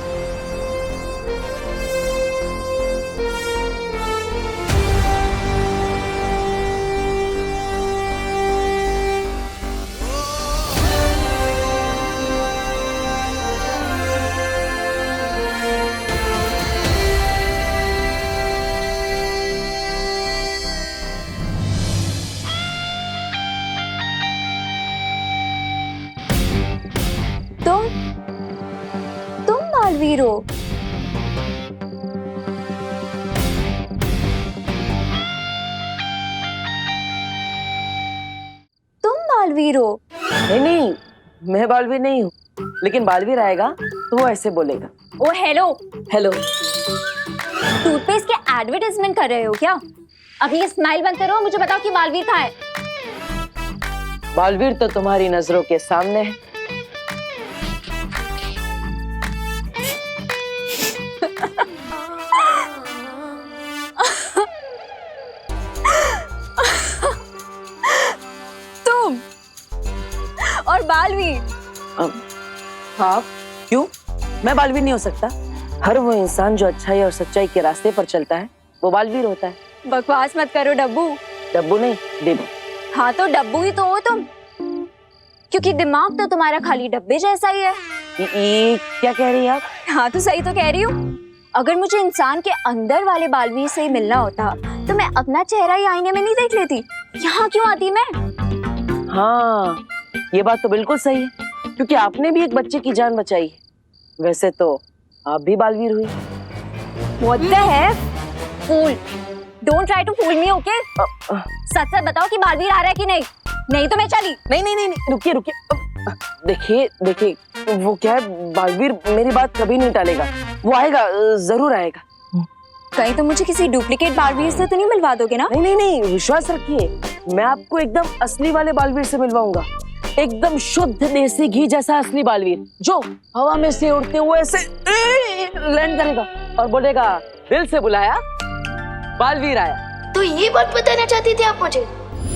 तुम बालवीर हो? तुम बालवीर हो? नहीं, मैं बालवीर नहीं हूँ, लेकिन बालवीर आएगा तो वो ऐसे बोलेगा। ओ हेलो। टूथपेस्ट के एडवर्टाइजमेंट कर रहे हो क्या? अभी ये स्माइल बंद करो, मुझे बताओ कि बालवीर कहाँ है? बालवीर तो तुम्हारी नजरों के सामने है। तुम और बालवीर? हाँ, क्यों? मैं बालवीर नहीं हो सकता? हर वो इंसान जो अच्छाई और सच्चाई के रास्ते पर चलता है वो बालवीर होता है। बकवास मत करो डब्बू। डब्बू नहीं, डिब्बू। हाँ तो डब्बू ही तो हो तुम, क्योंकि दिमाग तो तुम्हारा खाली डब्बे जैसा ही है। ये क्या कह रही है आप? हाँ तो सही तो कह रही हूँ। अगर मुझे इंसान के अंदर वाले बालवीर से ही मिलना होता तो मैं अपना चेहरा ही आईने में नहीं देख लेती, यहाँ क्यों आती मैं? हाँ, ये बात तो बिल्कुल सही है, क्योंकि आपने भी एक बच्चे की जान बचाई है। वैसे तो आप भी बालवीर हुई। What the heck? Fool! Don't try to fool me, okay? सच सच बताओ कि बालवीर आ रहा है कि नहीं? नहीं तो मैं चली। नहीं, रुकिए। देखिए, वो क्या है, बालवीर मेरी बात कभी नहीं टालेगा। वो आएगा, जरूर आएगा। कहीं तो मुझे किसी डुप्लीकेट बालवीर से तो नहीं मिलवा दोगे ना? नहीं, विश्वास रखिए, मैं आपको एकदम असली वाले बालवीर से मिलवाऊंगा। एकदम शुद्ध देसी घी जैसा असली बालवीर, जो हवा में से उड़ते हुए ऐसे लैंड करेगा और बोलेगा, दिल से बुलाया, बालवीर आया। तो ये बात बताना चाहती थी आप मुझे?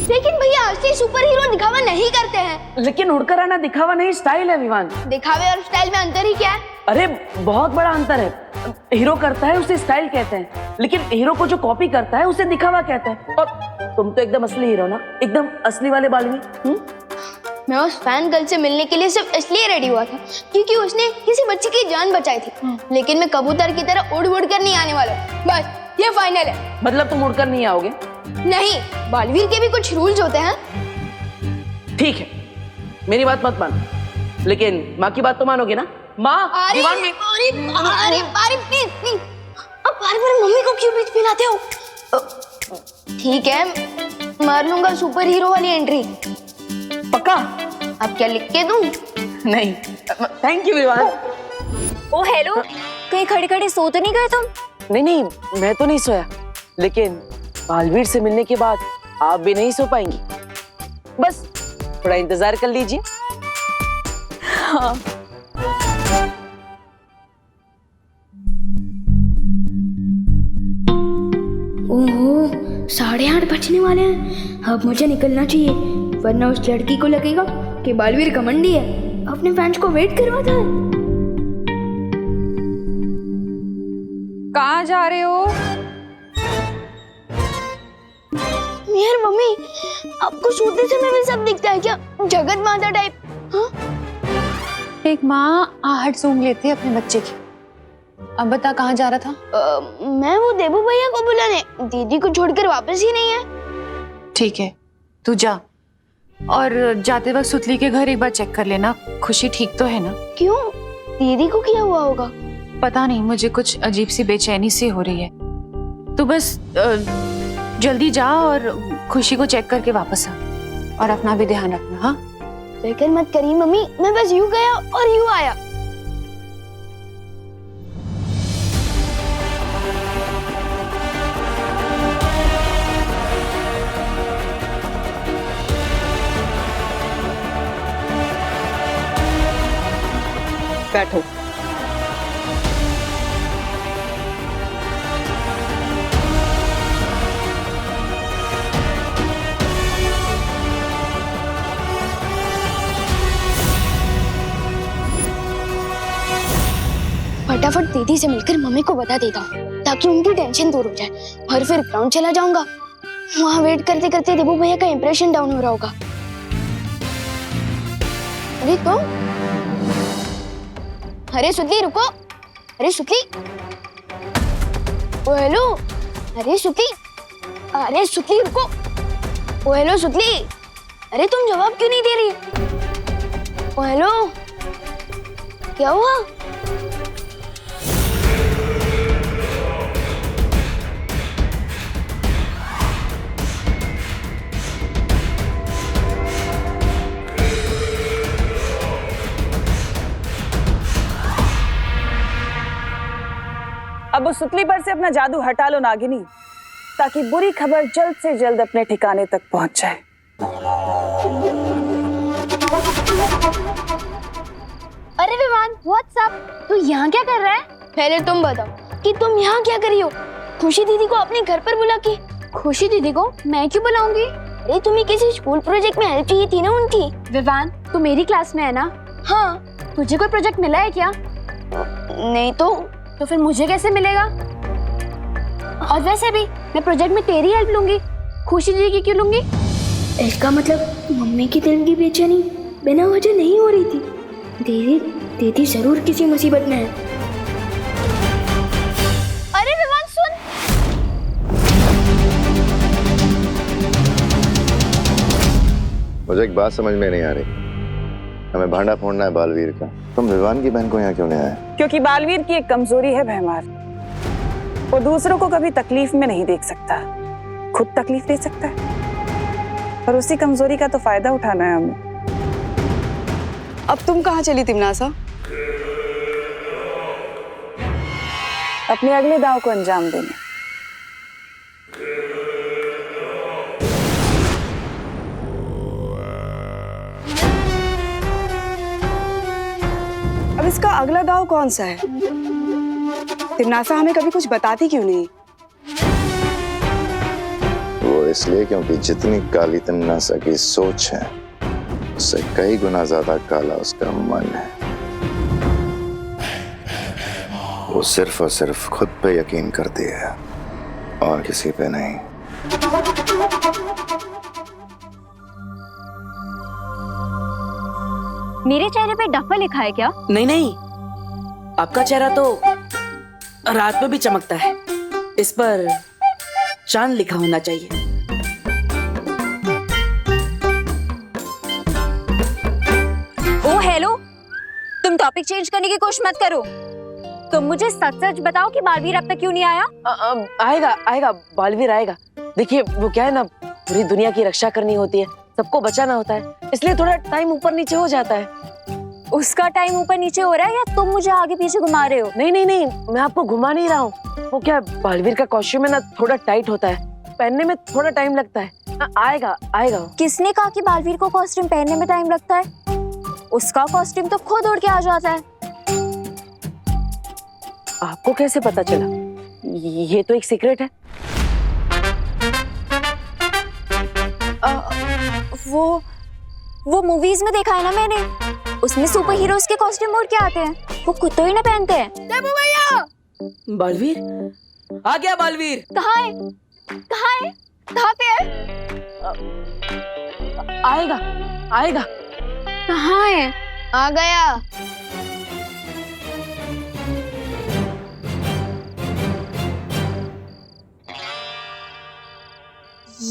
लेकिन भैया असली सुपर हीरो दिखावा नहीं करते हैं। लेकिन उड़कर आना दिखावा नहीं, स्टाइल है विवान। दिखावे और स्टाइल में अंतर ही क्या है? अरे बहुत बड़ा अंतर है। हीरो करता है उसे स्टाइल कहते हैं, लेकिन हीरो को जो कॉपी करता है उसे दिखावा कहते हैं। और तुम तो एकदम असली हीरो ना, एकदम असली वाले बालवीर। मैं उस फैन गर्ल से मिलने के लिए सिर्फ इसलिए रेडी हुआ था क्योंकि उसने किसी बच्चे की जान बचाई थी, लेकिन मैं कबूतर की तरह उड़ कर नहीं आने वाला। बस ये फाइनल है। मतलब तुम उड़कर नहीं आओगे? नहीं, बालवीर के भी कुछ रूल्स होते हैं। ठीक है, मेरी बात मत मान, लेकिन माँ की बात तो मानोगे ना? माँ, दीवान में। अरे प्लीज, अब बार-बार मम्मी को क्यों बीच में लाते हो? ठीक है, मार लूंगा सुपर हीरो वाली एंट्री। पक्का? अब क्या लिख के दूं? नहीं, थैंक यू विवान। ओ हेलो, कहीं खड़े सो तो नहीं गए तुम? नहीं, मैं तो नहीं सोया, लेकिन बालवीर से मिलने के बाद आप भी नहीं सो पाएंगी। बस थोड़ा इंतजार कर लीजिए। हाँ। ओहो, 8:30 बजने वाले हैं। अब मुझे निकलना चाहिए, वरना उस लड़की को लगेगा कि बालवीर घमंडी है, अपने फैंस को वेट करवाता है। कहाँ जा रहे हो? यार मम्मी, आपको सोते समय भी सब दिखता है क्या? जगत माता टाइप? हाँ? एक माँ आहट सूंघ लेती है अपने बच्चे की, अब बता कहाँ जा रहा था? मैं वो देबू भैया को बुलाने, दीदी को छोड़कर वापस ही नहीं है। ठीक है, तू जा, और जाते वक्त सुतली के घर एक बार चेक कर लेना, खुशी ठीक तो है ना? क्यों, दीदी को क्या हुआ होगा? पता नहीं, मुझे कुछ अजीब सी बेचैनी सी हो रही है। तू बस जल्दी जा और खुशी को चेक करके वापस आ, और अपना भी ध्यान रखना। हाँ, फिक्र मत करिए मम्मी, मैं बस यूं गया और यूं आया। बैठो। फटाफट दीदी से मिलकर मम्मी को बता देता हूँ ताकि उनकी टेंशन दूर हो जाए, और फिर ग्राउंड चला जाऊंगा। वहाँ वेट करते करते देबू भैया का इंप्रेशन डाउन हो रहा होगा। अरे तुम, अरे सुतली रुको, अरे सुतली, ओ हेलो, अरे सुतली, अरे सुतली रुको, ओ हेलो सुतली, अरे तुम जवाब क्यों नहीं दे रही? ओ हेलो, क्या हुआ? अब उस सुतली पर से अपना जादू हटा लो नागिनी, ताकि बुरी खबर जल्द से जल्द अपने ठिकाने तक पहुंच जाए। अरे विवान, व्हाट्सअप, तू यहाँ क्या कर रहा है? पहले तुम बताओ कि तुम यहाँ क्या कर रही हो? खुशी दीदी को अपने घर पर बुला के। खुशी दीदी को मैं क्यों बुलाऊंगी? अरे तुम्हें किसी स्कूल प्रोजेक्ट में हेल्प चाहिए थी ना उनकी। विवान, तू मेरी क्लास में है ना? हाँ। तुझे कोई प्रोजेक्ट मिला है क्या? नहीं तो फिर मुझे कैसे मिलेगा? और वैसे भी मैं प्रोजेक्ट में तेरी हेल्प लूंगी, खुशी दीदी की क्यों लूंगी? इसका मतलब मम्मी की दिल की बेचैनी बिना वजह नहीं हो रही थी। दीदी जरूर किसी मुसीबत में है। अरे विवान सुन, मुझे एक बात समझ में नहीं आ रही। हमें भांडा फोड़ना है बालवीर का, तुम विवान की बहन को यहाँ क्यों ले आए? क्योंकि बालवीर की एक कमजोरी है भैमार, वो दूसरों को कभी तकलीफ में नहीं देख सकता, खुद तकलीफ दे सकता है, और उसी कमजोरी का तो फायदा उठाना है हमें। अब तुम कहाँ चली तिमनासा? अपने अगले दांव को अंजाम देने। अब इसका अगला दांव कौन सा है? तिमनासा हमें कभी कुछ बताती क्यों नहीं? वो इसलिए क्योंकि जितनी काली तिमनासा की सोच है, उससे कई गुना ज्यादा काला उसका मन है। वो सिर्फ और सिर्फ खुद पे यकीन करती है और किसी पे नहीं। मेरे चेहरे पे डफा लिखा है क्या? नहीं, आपका चेहरा तो रात में भी चमकता है, इस पर चांद लिखा होना चाहिए। ओ हेलो, तुम टॉपिक चेंज करने की कोशिश मत करो। तुम मुझे सच सच बताओ कि बालवीर अब तक क्यों नहीं आया? आएगा, बालवीर आएगा। देखिए वो क्या है ना, पूरी दुनिया की रक्षा करनी होती है, सबको बचाना होता है, इसलिए थोड़ा टाइम ऊपर नीचे हो जाता है। उसका टाइम ऊपर नीचे हो रहा है या तुम मुझे आगे पीछे घुमा रहे हो? नहीं, मैं आपको घुमा नहीं रहा हूँ। वो क्या, बालवीर का कॉस्ट्यूम है ना, थोड़ा टाइट होता है, पहनने में थोड़ा टाइम लगता है। आएगा। किसने कहा कि बालवीर को कॉस्ट्यूम पहनने में टाइम लगता है? उसका कॉस्ट्यूम तो खुद उड़ के आ जाता है। आपको कैसे पता चला? ये तो एक सीक्रेट है। वो मूवीज में देखा है ना मैंने, उसमें सुपर हीरोज के कॉस्ट्यूम उड़ के आते हैं, वो खुद तो ही ना पहनते हैं। देबू भैया! बालवीर आ गया। बालवीर कहाँ है? कहाँ पे है? आएगा। कहाँ है? आ गया।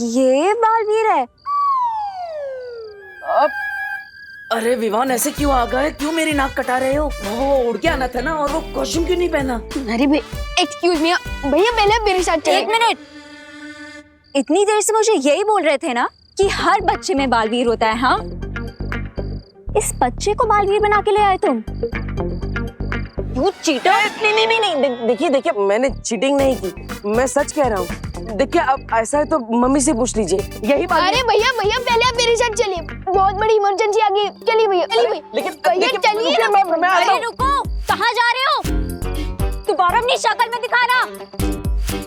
ये बालवीर है? अब अरे विवान, ऐसे क्यों आ गए? क्यों मेरी नाक कटा रहे हो? वो उड़ के आना था ना, और वो कॉस्ट्यूम क्यों नहीं पहना? अरे एक्सक्यूज मी भैया, पहले मेरे साथ चलिए। एक मिनट, इतनी देर से मुझे यही बोल रहे थे ना कि हर बच्चे में बालवीर होता है। हाँ, इस बच्चे को बालवीर बना के ले आए तुम? You cheater! नहीं, देखिए मैंने चीटिंग नहीं की, मैं सच कह रहा हूँ। देखिए, अब ऐसा है तो मम्मी से पूछ लीजिए, यही बात। अरे भैया पहले आप मेरे साथ चलिए, बहुत बड़ी इमरजेंसी आ गई। चलिए भैया, लेकिन भैया चलिए ना। मैं आता अरे हूँ। रुको, कहाँ जा रहे हो? दोबारा अपनी शक्ल में दिखाना।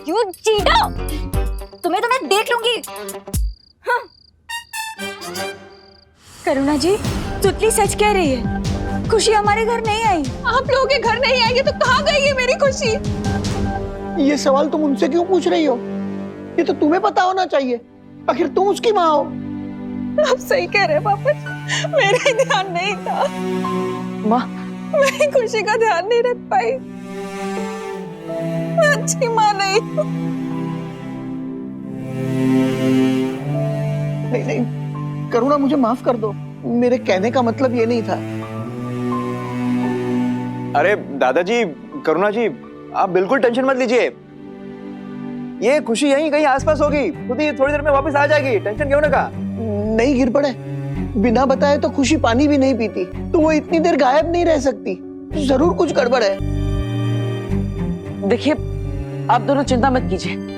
You cheater! तुम्हें तो मैं देख लूंगी। हाँ। करुणा जी, तुतली सच कह रही है, खुशी हमारे घर नहीं आई। आप लोगों के घर नहीं आएंगे तो कहाँ गई है मेरी खुशी? ये सवाल तुम उनसे क्यों पूछ रही हो? ये तो तुम्हें पता होना चाहिए, आखिर तुम उसकी माँ हो। आप सही कह रहे हैं पापा, मेरा ध्यान नहीं था। माँ, मैं खुशी का ध्यान नहीं रख पाई। मैं अच्छी माँ नहीं हूँ। नहीं, करुणा मुझे माफ कर दो, मेरे कहने का मतलब ये नहीं था। अरे दादाजी, करुणा जी, आप बिल्कुल टेंशन मत लीजिए। ये खुशी यहीं कहीं आसपास होगी, खुद ही थोड़ी देर में वापस आ जाएगी, टेंशन क्यों ना का। नहीं गिर पड़े, बिना बताए तो खुशी पानी भी नहीं पीती, तो वो इतनी देर गायब नहीं रह सकती। जरूर कुछ गड़बड़ है। देखिए, आप दोनों चिंता मत कीजिए।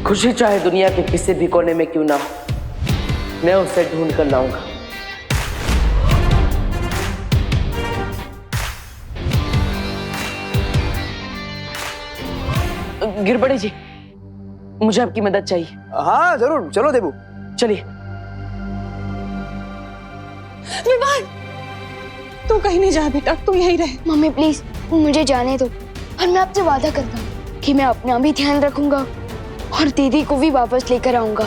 खुशी चाहे दुनिया के किसी भी कोने में क्यों ना हो, मैं उसे ढूंढ कर लाऊंगा। गिरबड़े जी, मुझे आपकी मदद चाहिए। हाँ जरूर, चलो देबू, चलिए। विवान, तू कहीं नहीं जा बेटा, तू यहीं रह। मम्मी प्लीज मुझे जाने दो, और मैं आपसे वादा करता हूँ कि मैं अपना भी ध्यान रखूंगा और दीदी को भी वापस लेकर आऊंगा।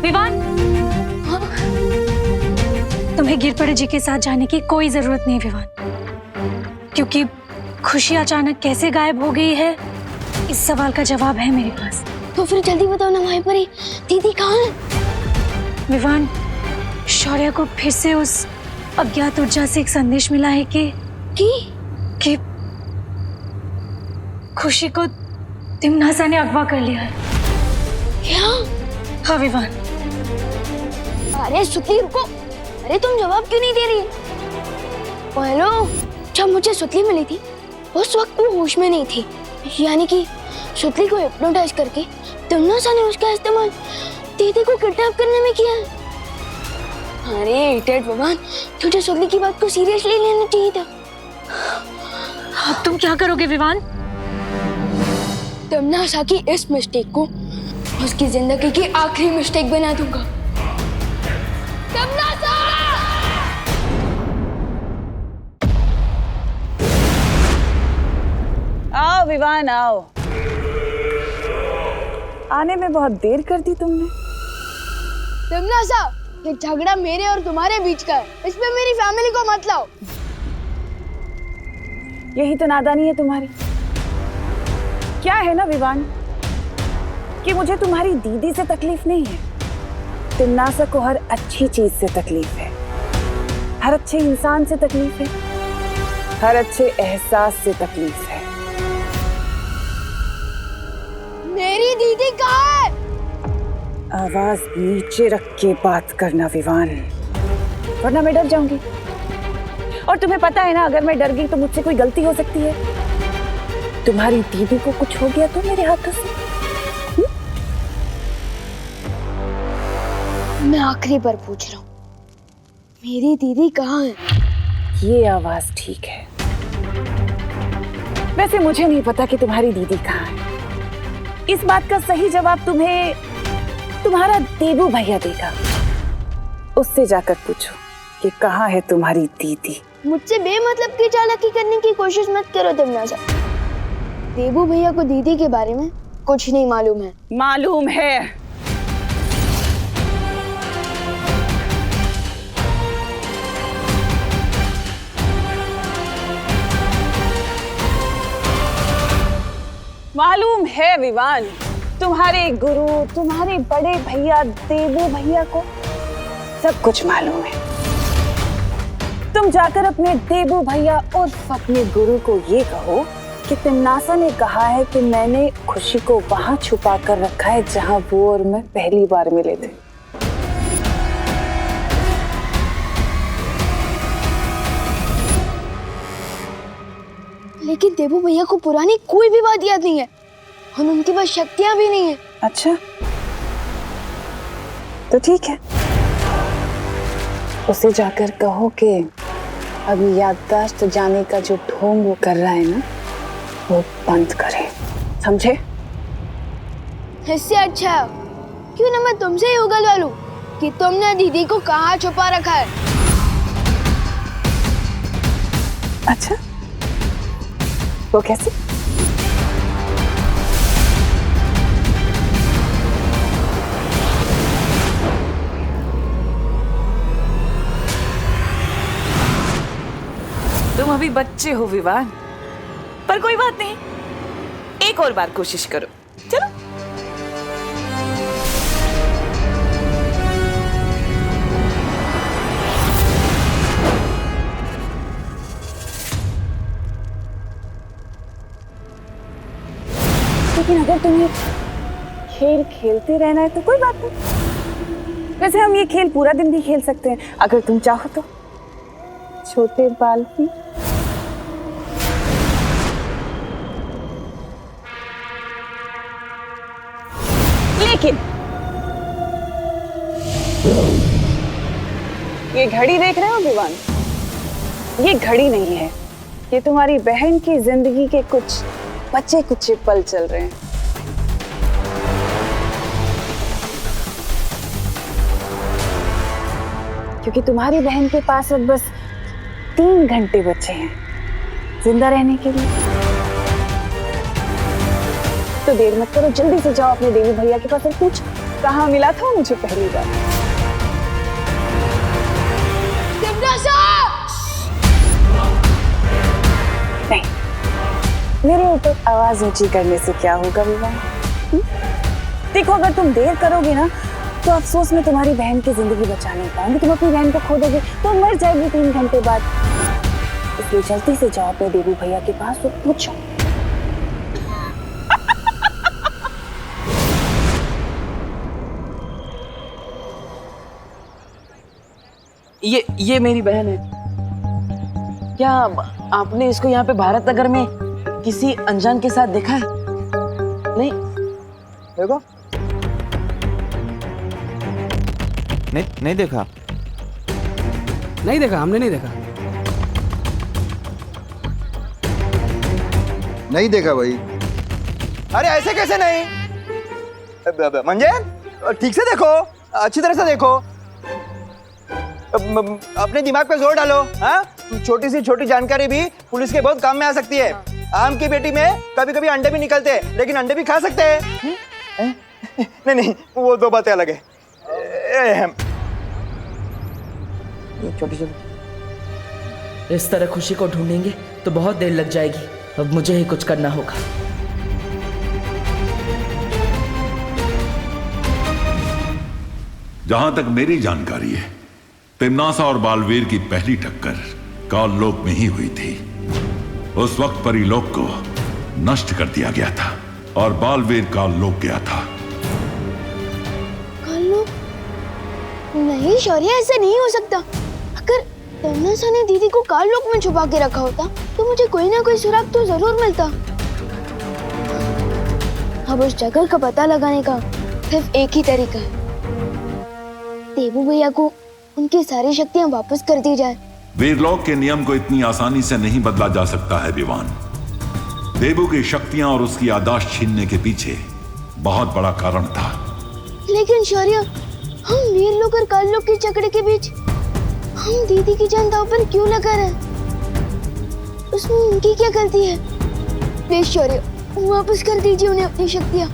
विवान, तुम्हें गिरपड़े जी के साथ जाने की कोई जरूरत नहीं विवान, क्योंकि खुशी अचानक कैसे गायब हो गई है, इस सवाल का जवाब है मेरे पास। तो फिर जल्दी बताओ ना माही परी, दीदी कहाँ है? विवान, शौर्य को फिर से उस अज्ञात ऊर्जा से एक संदेश मिला है कि खुशी को तिमनासा ने अगवा कर लिया है। क्या? हाँ विवान। अरे सुतली रुको, अरे तुम जवाब क्यों नहीं दे रही? हेलो, जब मुझे सुतली मिली थी उस वक्त वो होश में नहीं थी, यानी कि सुतली को हिप्नोटाइज करके तिमनासा ने उसका इस्तेमाल दीदी को किडनैप करने में किया। अरे इडियट भगवान, तुझे सुतली की बात को सीरियसली लेना चाहिए था। अब तुम क्या करोगे विवान? तिमनासा की इस मिस्टेक को उसकी जिंदगी की आखिरी मिस्टेक बना दूंगा। तिमनासा! आओ विवान, आओ। आने में बहुत देर कर दी तुमने। तिमनासा, ये झगड़ा मेरे और तुम्हारे बीच का है, इसमें मेरी फैमिली को मत लाओ। यही तो नादानी है तुम्हारी। क्या है ना विवान कि मुझे तुम्हारी दीदी से तकलीफ नहीं है, तिमनासा को हर अच्छी चीज से तकलीफ है, हर अच्छे इंसान से तकलीफ है, हर अच्छे एहसास से तकलीफ है। मेरी दीदी कहाँ है? आवाज नीचे रख के बात करना विवान, वरना मैं डर जाऊंगी। और तुम्हें पता है ना, अगर मैं डर गई तो मुझसे कोई गलती हो सकती है। तुम्हारी दीदी को कुछ हो गया तो मेरे हाथों से। मैं आखिरी बार पूछ रहा हूँ, मेरी दीदी कहाँ है? ये आवाज ठीक है। वैसे मुझे नहीं पता कि तुम्हारी दीदी कहाँ है। इस बात का सही जवाब तुम्हें तुम्हारा देबू भैया देगा। उससे जाकर पूछो कि कहाँ है तुम्हारी दीदी। मुझसे बेमतलब की चालाकी करने की कोशिश मत करो तिमनासा। देबू भैया को दीदी के बारे में कुछ नहीं मालूम है। मालूम है। मालूम है विवान, तुम्हारे गुरु, तुम्हारे बड़े भैया देवू भैया को सब कुछ मालूम है। तुम जाकर अपने देवू भैया उर्फ अपने गुरु को ये कहो कि तिम्नासा ने कहा है कि मैंने खुशी को वहां छुपा कर रखा है जहां वो और मैं पहली बार मिले थे। लेकिन देवू भैया को पुरानी कोई भी बात याद नहीं है और उनके पास शक्तियां भी नहीं है। अच्छा, तो ठीक है, उसे जाकर कहो कि अभी याददाश्त जाने का जो ढोंग वो कर रहा है ना, वो बंद करे, समझे? इससे अच्छा क्यों ना मैं तुमसे ही उगलवा लूं कि तुमने दीदी को कहाँ छुपा रखा है। अच्छा, वो कैसे? तुम अभी बच्चे हो विवान, पर कोई बात नहीं, एक और बार कोशिश करो। चलो। लेकिन अगर तुम्हें खेल खेलते रहना है तो कोई बात नहीं। वैसे हम ये खेल पूरा दिन भी खेल सकते हैं अगर तुम चाहो तो। छोटे बालवीर, लेकिन ये घड़ी देख रहे हो विवान, ये घड़ी नहीं है, ये तुम्हारी बहन की जिंदगी के कुछ बच्चे कुछ पल चल रहे हैं। क्योंकि तुम्हारी बहन के पास अब बस 3 घंटे बचे हैं जिंदा रहने के लिए। तो देर मत करो, जल्दी से जाओ अपने देवी भैया के पास और पूछ कहाँ मिला था मुझे पहली बार। नहीं, मेरे ऊपर आवाज ऊंची करने से क्या होगा विवाह? देखो, अगर तुम देर करोगे ना तो अफसोस में तुम्हारी बहन की जिंदगी बचा नहीं पाऊंगी। तुम अपनी बहन को खो दोगे तो मर जाएगी 3 घंटे बाद। इसलिए जल्दी से जाओ अपने देवी भैया के पास और पूछो। ये मेरी बहन है। क्या आपने इसको यहाँ पे भारत नगर में किसी अनजान के साथ देखा है? नहीं देखो, नहीं देखा। नहीं देखा, हमने नहीं देखा। नहीं देखा भाई। अरे ऐसे कैसे नहीं? मंजे, ठीक से देखो, अच्छी तरह से देखो, अपने दिमाग पे जोर डालो। हाँ, छोटी सी छोटी जानकारी भी पुलिस के बहुत काम में आ सकती है। आम की बेटी में कभी कभी अंडे भी निकलते हैं, लेकिन अंडे भी खा सकते हैं। नहीं, वो 2 बातें अलग है। छोटी छोटी इस तरह खुशी को ढूंढेंगे तो बहुत देर लग जाएगी। अब मुझे ही कुछ करना होगा। जहां तक मेरी जानकारी है, तिम्नासा और बालवीर की पहली टक्कर काललोक में ही हुई थी। उस वक्त परीलोक को नष्ट कर दिया गया था और बालवीर काललोक गया था। काललोक? नहीं शौर्य, ऐसा नहीं हो सकता। अगर तिम्नासा ने दीदी को काललोक में छुपा के रखा होता तो मुझे कोई ना कोई सुराग तो जरूर मिलता। अब उस जगह का पता लगाने का सिर्फ एक ही तरीका है, देवू भैया को उनकी सारी शक्तियां वापस कर दी जाए। वीरलोक के नियम को इतनी आसानी से नहीं बदला जा सकता है विवान। देवू की शक्तियां और उसकी याददाश्त छीनने के पीछे बहुत बड़ा कारण था। लेकिन शौर्य, हम वीरलोक और काललोक के झगड़े के बीच हम दीदी की जान दांव पर क्यों लगा रहे? उसमें उनकी क्या गलती है? प्लीज शौर्य, वापस कर दीजिए उन्हें अपनी शक्तियां।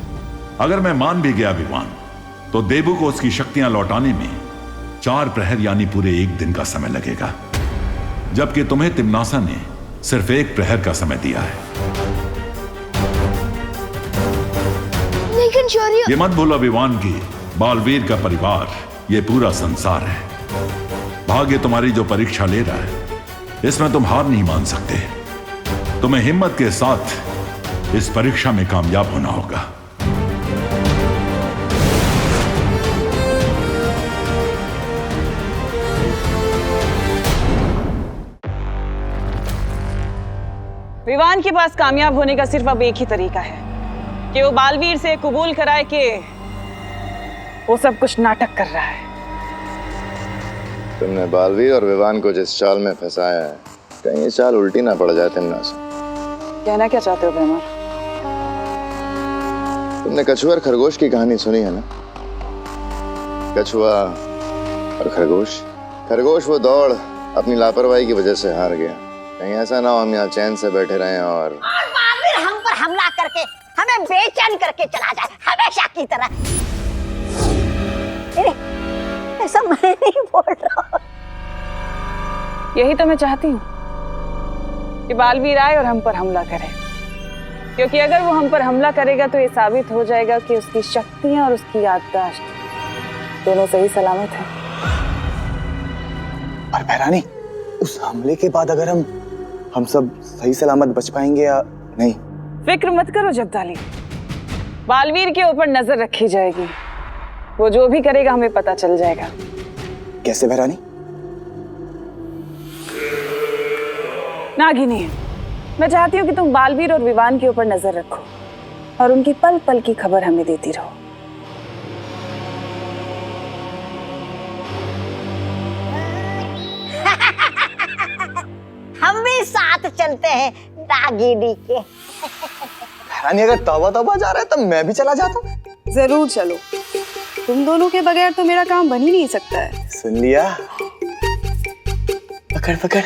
अगर मैं मान भी गया विवान, तो देवू को उसकी शक्तियां लौटाने में 4 प्रहर यानी पूरे 1 दिन का समय लगेगा, जबकि तुम्हें तिम्नासा ने सिर्फ 1 प्रहर का समय दिया है। Can sure you. ये मत भूलो विवान की, बालवीर का परिवार ये पूरा संसार है। भाग्य तुम्हारी जो परीक्षा ले रहा है इसमें तुम हार नहीं मान सकते। तुम्हें हिम्मत के साथ इस परीक्षा में कामयाब होना होगा। विवान के पास कामयाब होने का सिर्फ अब एक ही तरीका है कि वो बालवीर से कबूल कराए कि वो सब कुछ नाटक कर रहा है। तुमने बालवीर और विवान को जिस चाल में फंसाया है, कहीं ये चाल उल्टी ना पड़ जाए तिन्ना से। कहना क्या चाहते हो ब्रह्मा? तुमने कछुआ और खरगोश की कहानी सुनी है ना? कछुआ और खरगोश। खरगोश वो दौड़ अपनी लापरवाही की वजह से हार गया। कहीं ऐसा ना हो हम यहाँ चैन से बैठे रहें और बालवीर हम पर हमला करके हमें बेचैन करके चला जाए हमेशा की तरह। ऐसा मैं नहीं बोल रहा। यही तो मैं चाहती हूँ कि बालवीर आए और हम पर हमला करे, क्योंकि अगर वो हम पर हमला करेगा तो ये साबित हो जाएगा कि उसकी शक्तियां और उसकी याददाश्त दोनों सही सलामत है। और बहरानी, उस हमले के बाद अगर हम सब सही सलामत बच पाएंगे या नहीं? फिक्र मत करो जगदाली, बालवीर के ऊपर नजर रखी जाएगी। वो जो भी करेगा हमें पता चल जाएगा। कैसे बहरानी? नागिनी, मैं चाहती हूँ कि तुम बालवीर और विवान के ऊपर नजर रखो और उनकी पल पल की खबर हमें देती रहो। हम भी साथ चलते हैं नागिनी के। बहरानी, अगर तौबा तौबा जा रहा है तो मैं भी चला जाता हूँ। जरूर चलो, तुम दोनों के बगैर तो मेरा काम बन ही नहीं सकता है। सुन लिया? पकड़ पकड़।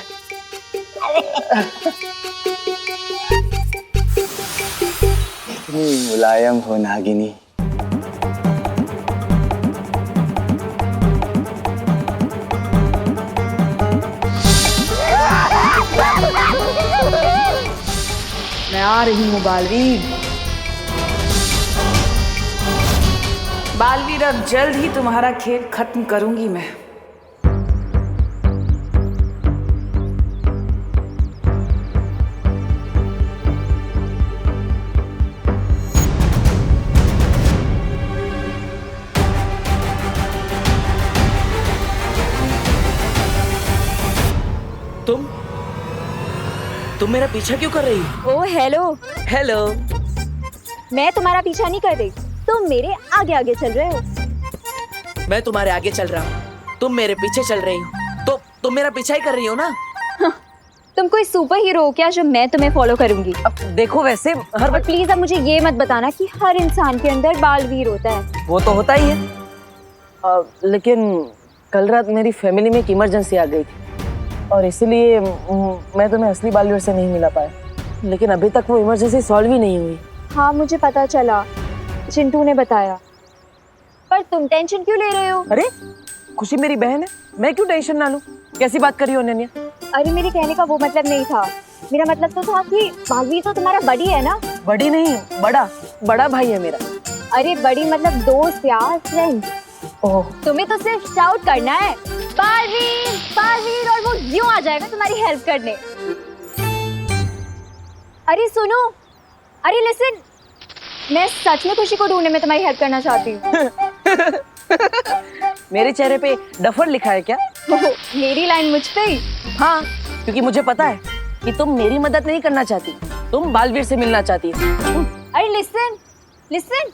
इतनी मुलायम हो नागिनी। मैं आ रही हूँ बालवीर। बालवीर, अब जल्द ही तुम्हारा खेल खत्म करूंगी मैं। तुम मेरा पीछा क्यों कर रही हो? ओ हेलो। हेलो। मैं तुम्हारा पीछा नहीं कर रही, तुम मेरे आगे आगे चल रहे हो। मैं तुम्हारे आगे चल रहा हूँ, तुम मेरे पीछे चल रही हो, तो तुम मेरा पीछा ही कर रही हो ना? हाँ, तुम कोई सुपर हीरो हो क्या जो मैं तुम्हें फॉलो करूंगी? अब देखो वैसे हर और प्लीज अब मुझे ये मत बताना कि हर इंसान के अंदर बालवीर होता है। वो तो होता ही है, लेकिन कल रात मेरी फैमिली में एक इमरजेंसी आ गई थी और इसीलिए मैं तुम्हें असली बालवीर से नहीं मिला पाया। लेकिन अभी तक वो इमरजेंसी सॉल्व ही नहीं हुई। हाँ मुझे पता चला, चिंटू ने बताया। पर तुम टेंशन क्यों ले रहे हो? अरे खुशी मेरी बहन है, मैं क्यों टेंशन ना लूं? कैसी बात करी हो अनन्या? अरे मेरे कहने का वो मतलब नहीं था, मेरा मतलब तो था कि बालवीर तो तुम्हारा बड़ी है ना? बड़ी नहीं, बड़ा भाई है मेरा। अरे बड़ी मतलब दोस्त यार, फ्रेंड। ओह, तुम्हें तो सिर्फ शाउट करना है बालवीर बालवीर और वो यूं आ जाएगा तुम्हारी हेल्प करने। अरे सुनो, अरे लिसन, मैं सच में खुशी को ढूंढने में तुम्हारी हेल्प करना चाहती हूँ। मेरे चेहरे पे डफर लिखा है क्या? मेरी लाइन मुझ पे ही? हाँ, क्योंकि मुझे पता है कि तुम मेरी मदद नहीं करना चाहती, तुम बालवीर से मिलना चाहती हो। अरे लिसन लिसन।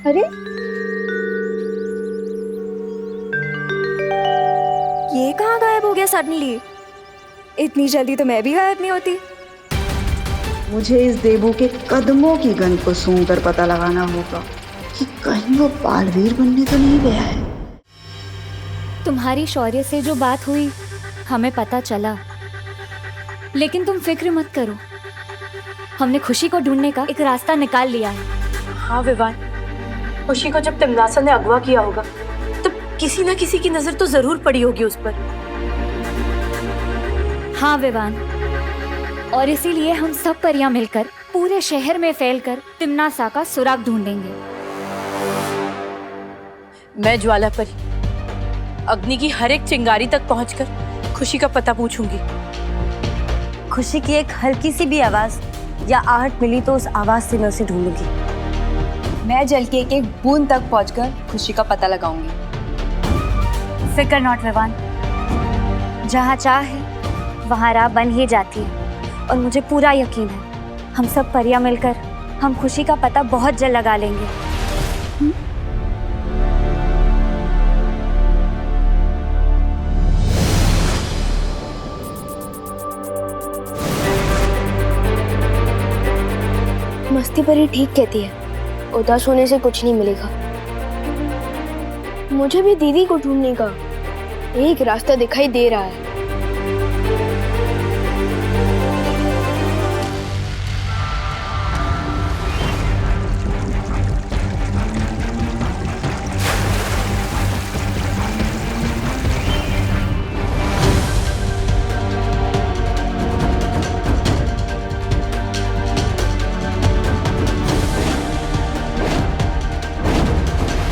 अरे ये कहाँ गायब हो गया सडनली? इतनी जल्दी तो मैं भी गायब नहीं होती। मुझे इस देबू के कदमों की गंध को सूंघकर पता लगाना होगा कि कहीं वो बालवीर बनने तो नहीं गया है। तुम्हारी शौर्य से जो बात हुई हमें पता चला, लेकिन तुम फिक्र मत करो, हमने खुशी को ढूंढने का एक रास्ता निकाल लिया है। हाँ विवान, खुशी को जब तिमनासा ने अगवा किया होगा तो किसी न किसी की नजर तो जरूर पड़ी होगी उस पर। हाँ विवान, और इसीलिए हम सब परियां मिलकर पूरे शहर में फैलकर तिमनासा का सुराग ढूंढेंगे। मैं ज्वाला परी अग्नि की हर एक चिंगारी तक पहुंचकर खुशी का पता पूछूंगी। खुशी की एक हल्की सी भी आवाज या आहट मिली तो उस आवाज से मैं उसे ढूंढूंगी। मैं जल की एक एक बूंद तक पहुंचकर खुशी का पता लगाऊंगी। फिकर नॉट विवान, जहाँ चाह है वहाँ राह बन ही जाती है और मुझे पूरा यकीन है हम सब परियां मिलकर हम खुशी का पता बहुत जल्द लगा लेंगे। मस्ती परी ठीक कहती है, उदास होने से कुछ नहीं मिलेगा। मुझे भी दीदी को ढूंढने का एक रास्ता दिखाई दे रहा है।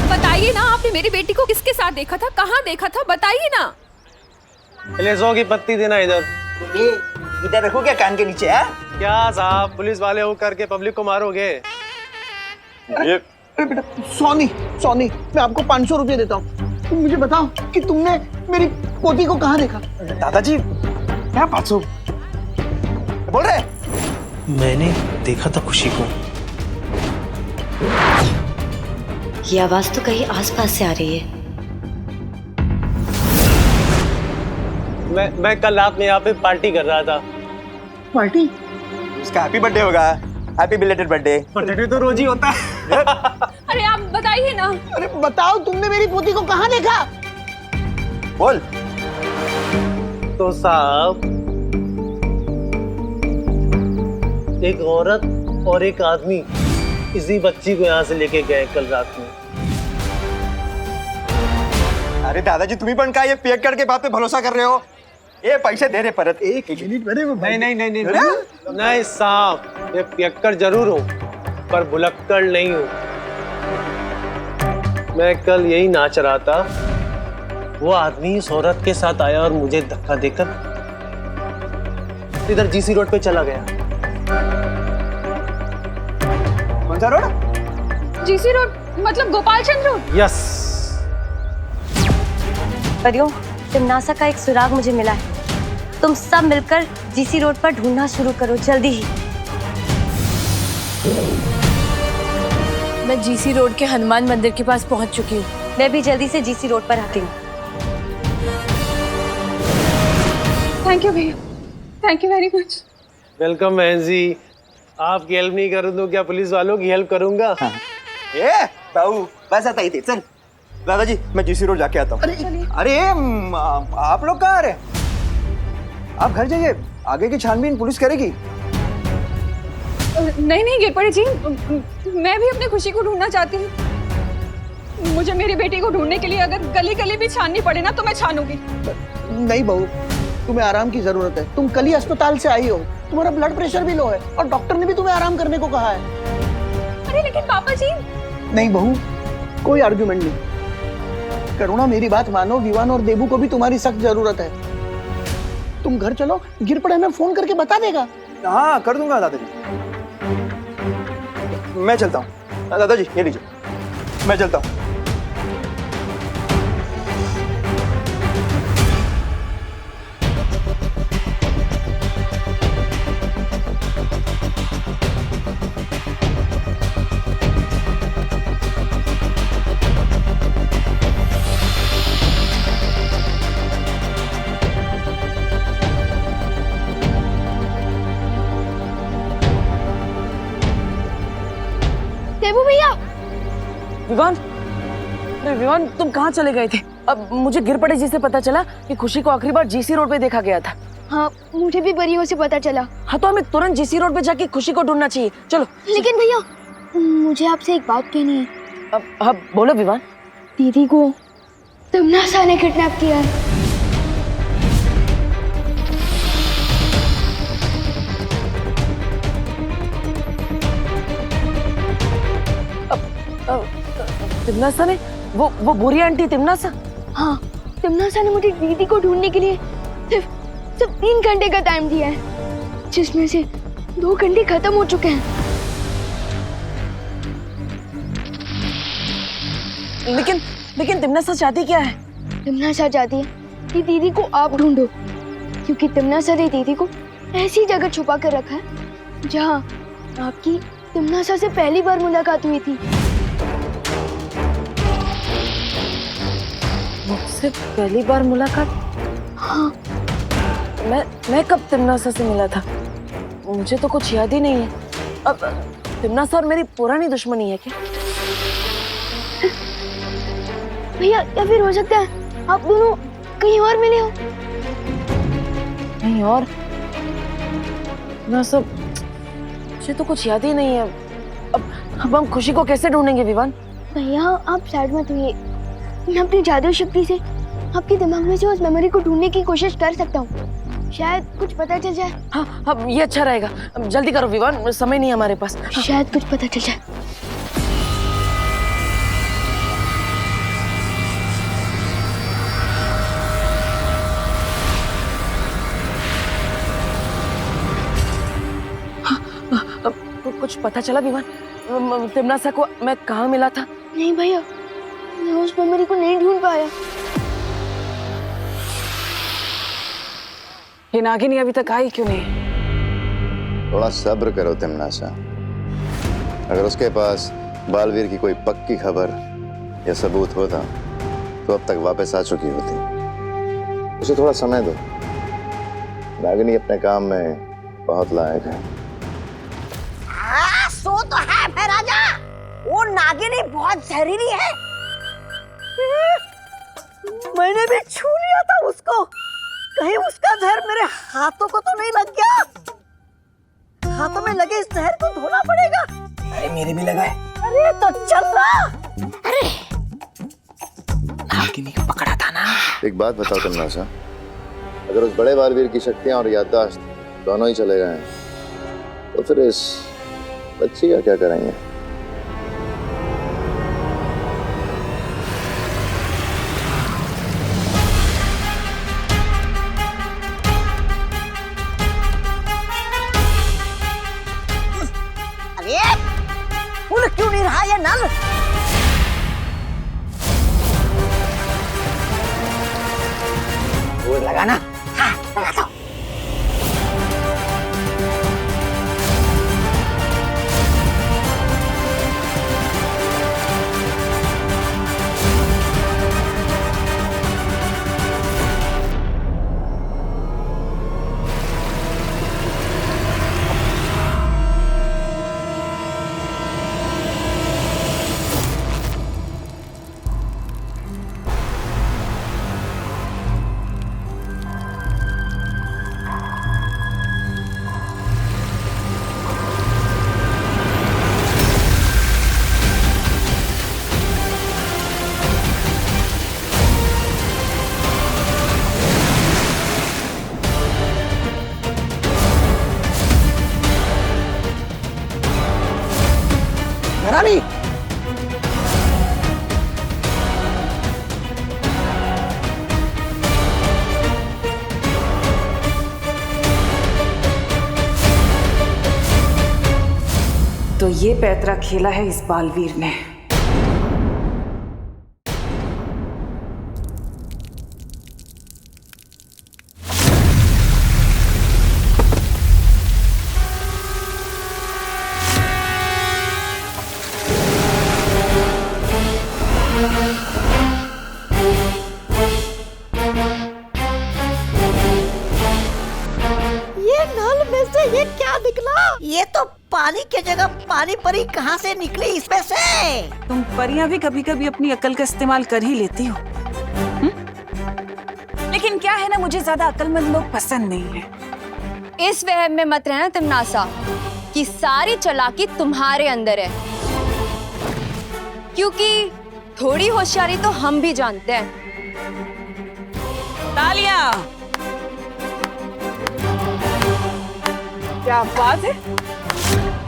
बताइए ना, आपने मेरी बेटी को किसके साथ देखा था, कहाँ देखा था, बताइए ना। लेसों की पत्ती देना इधर। ये इधर रखो क्या कान के नीचे है? क्या साहब, पुलिस वाले हो करके पब्लिक को मारोगे? अरे बेटा, सोनी सोनी, मैं आपको 500 रुपये देता हूँ। तुम मुझे बताओ कि तुमने मेरी पोती को कहाँ देखा? दादाजी क्या 500 बोल रहे? मैंने देखा था खुशी को। ये आवाज तो कहीं आसपास से आ रही है। मैं कल रात में यहाँ पे पार्टी कर रहा था। पार्टी? उसका हैप्पी बर्थडे होगा। Happy belated birthday. बर्थडे तो रोज ही होता है। अरे आप बताइए ना। अरे बताओ, तुमने मेरी पोती को कहाँ देखा? बोल। तो साहब, एक औरत और एक आदमी इसी बच्ची को यहाँ से लेके गए कल रात में। अरे दादाजी, तुम्ही पण काय ये पियक्कड़ के बात पे भरोसा कर रहे हो? ये पैसे दे रहे परत। एक मिनट मेरे नहीं साहब, ये पियक्कड़ जरूर हो पर भुलक्कड़ नहीं हूँ। मैं कल यही नाच रहा था, वो आदमी इस औरत के साथ आया और मुझे धक्का देकर इधर जीसी रोड पे चला गया। कौन सा रोड? जीसी रोड मतलब गोपाल चंद्र रोड? यस। परियों, तिमनासा का एक सुराग मुझे मिला है। तुम सब मिलकर जीसी रोड पर ढूंढना शुरू करो जल्दी ही। मैं जीसी रोड के हनुमान मंदिर के पास पहुंच चुकी हूँ। मैं भी जल्दी से जीसी रोड पर आती हूँ। थैंक यू भैया, thank you very much. Welcome बहन जी। आपकी हेल्प नहीं करूँ तो क्या पुलिस वालों की हेल्प करूंगा? ए बाबू, बस आता ही थे, चल। दादाजी, मैं जीसी रोड जाके आता हूँ। अरे आप लोग कहाँ आ रहे हैं? आप घर जाइए, आगे की छानबीन पुलिस करेगी। नहीं गिरपड़े जी, मैं भी अपनी खुशी को ढूंढना चाहती हूँ। मुझे मेरी बेटी को ढूंढने के लिए अगर गली गली भी छाननी पड़े ना तो मैं छानूंगी। नहीं बहू, तुम्हें आराम की जरूरत है। तुम कल ही अस्पताल से आई हो, तुम्हारा ब्लड प्रेशर भी लो है और डॉक्टर ने भी तुम्हें आराम करने को कहा है। अरे लेकिन पापा जी। नहीं बहू, कोई आर्गुमेंट नहीं। करुणा, मेरी बात मानो, विवान और देबू को भी तुम्हारी सख्त जरूरत है। तुम घर चलो, गिरपड़े में फोन करके बता देगा। हाँ कर दूंगा दादाजी। मैं चलता हूँ। दादाजी ये लीजिए, मैं चलता हूँ। देबू भैया। विवान, अरे विवान, तुम कहाँ चले गए थे? अब मुझे गिरपड़े जी से पता चला कि खुशी को आखिरी बार जीसी रोड पे देखा गया था। हाँ, मुझे भी परियों से पता चला। हाँ, तो हमें तुरंत जीसी रोड पे जाके खुशी को ढूंढना चाहिए। चलो। लेकिन भैया, मुझे आपसे एक बात कहनी है। अब बोलो विवान। दीदी को तिमनासा ने किडनैप किया है। तिमनासा ने वो बुरी आंटी तिमनासा? हाँ, तिमनासा ने मुझे दीदी को ढूंढने के लिए सिर्फ 3 घंटे का टाइम दिया है, जिसमें से 2 घंटे खत्म हो चुके हैं। लेकिन तिमनासा चाहती क्या है? तिमनासा चाहती है कि दीदी को आप ढूंढो, क्योंकि तिमनासा ने दीदी को ऐसी जगह छुपा कर रखा है जहाँ आपकी तिमनासा से पहली बार मुलाकात हुई थी। मुझसे पहली बार मुलाकात? हाँ। मैं कब तिमनासा से मिला था? मुझे तो कुछ याद ही नहीं है। अब तिमनासा और मेरी पुरानी दुश्मनी है क्या? भैया, या फिर हो सकता है आप दोनों कहीं और मिले हो। कहीं और? ना सब, मुझे तो कुछ याद ही नहीं है। अब हम खुशी को कैसे ढूंढेंगे विवान? भैया, आप सैड मत होइए। मैं अपनी जादू शक्ति से आपके दिमाग में से उस मेमोरी को ढूंढने की कोशिश कर सकता हूँ। शायद कुछ पता चल जाए। हाँ, अब ये अच्छा रहेगा। अब जल्दी करो विवान, समय नहीं है हमारे पास। शायद कुछ पता चल जाए। कुछ पता चला विवान? तिमनासा को मैं कहाँ मिला था? नहीं भैया, मैं उस मेमोरी को नहीं ढूंढ पाया। ये नागिनी अभी तक आई क्यों नहीं? थोड़ा सब्र करो तिमनासा। अगर उसके पास बालवीर की कोई पक्की खबर या सबूत होता तो अब तक वापस आ चुकी होती। उसे थोड़ा समय दो। नागिनी अपने काम में बहुत लायक है। हाँ, सो तो है महाराजा। वो नागिनी बहुत जहरीली है। मैंने भी छू लिया था उसको। कहीं उसका जहर मेरे हाथों को तो नहीं लग गया? हाथों में लगे इस जहर को धोना पड़ेगा। अरे मेरे भी लगा है। अरे तो चल रहा। अरे नागिनी को पकड़ा था ना। एक बात बताओ तिमनासा, अगर उस बड़े बालवीर की शक्तियां और याददाश्त दोनों ही चले गए तो फिर इस बच्ची का क्या करेंगे? अरे फूल क्यों नहीं रहा ये नल? वो लगाना। हाँ, लगा दो। रानी, तो ये पैतरा खेला है इस बालवीर ने। ये नल में से ये क्या निकला? ये तो पानी की जगह पानी परी कहाँ से निकली इसमें से? तुम परियां भी कभी कभी अपनी अकल का इस्तेमाल कर ही लेती हो। लेकिन क्या है ना, मुझे ज्यादा अकलमंद लोग पसंद नहीं है। इस वहम में मत रहना तिमनासा कि सारी चालाकी तुम्हारे अंदर है, क्योंकि थोड़ी होशियारी तो हम भी जानते हैं। तालियां! क्या बात है,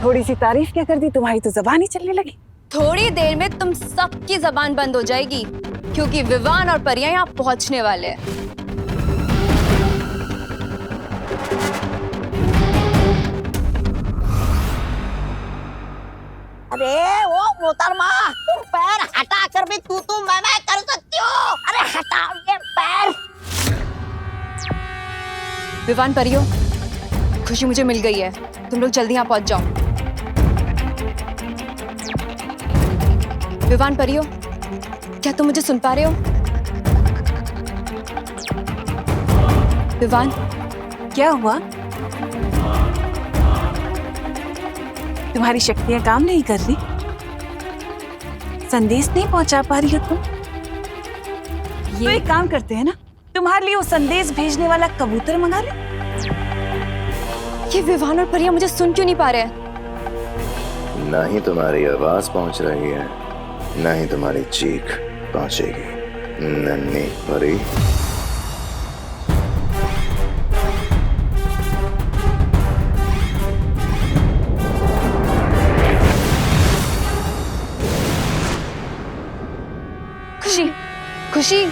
थोड़ी सी तारीफ क्या कर दी, तुम्हारी तो ज़बान ही चलने लगी। थोड़ी देर में तुम सबकी जबान बंद हो जाएगी क्योंकि विवान और परियां यहाँ पहुंचने वाले हैं। अरे वो मोहतरमा, तुम पैर हटा कर भी तू मैं कर सकती हो। अरे हटाओ ये पैर। विवान, परियों, खुशी मुझे मिल गई है, तुम लोग जल्दी यहाँ पहुंच जाओ। विवान, परियों, क्या तुम मुझे सुन पा रहे हो? विवान, क्या हुआ? तुम्हारी शक्तियां काम नहीं कर रही? संदेश नहीं पहुंचा पा रही हो तुम? तो एक काम करते हैं ना, तुम्हारे लिए वो संदेश भेजने वाला कबूतर मंगा ले। ये विवान और परियां मुझे सुन क्यों नहीं पा रहे? ना ही तुम्हारी आवाज पहुंच रही है, ना ही तुम्हारी चीख पहुंचेगी, नन्ही परी। खुशी, खुशी,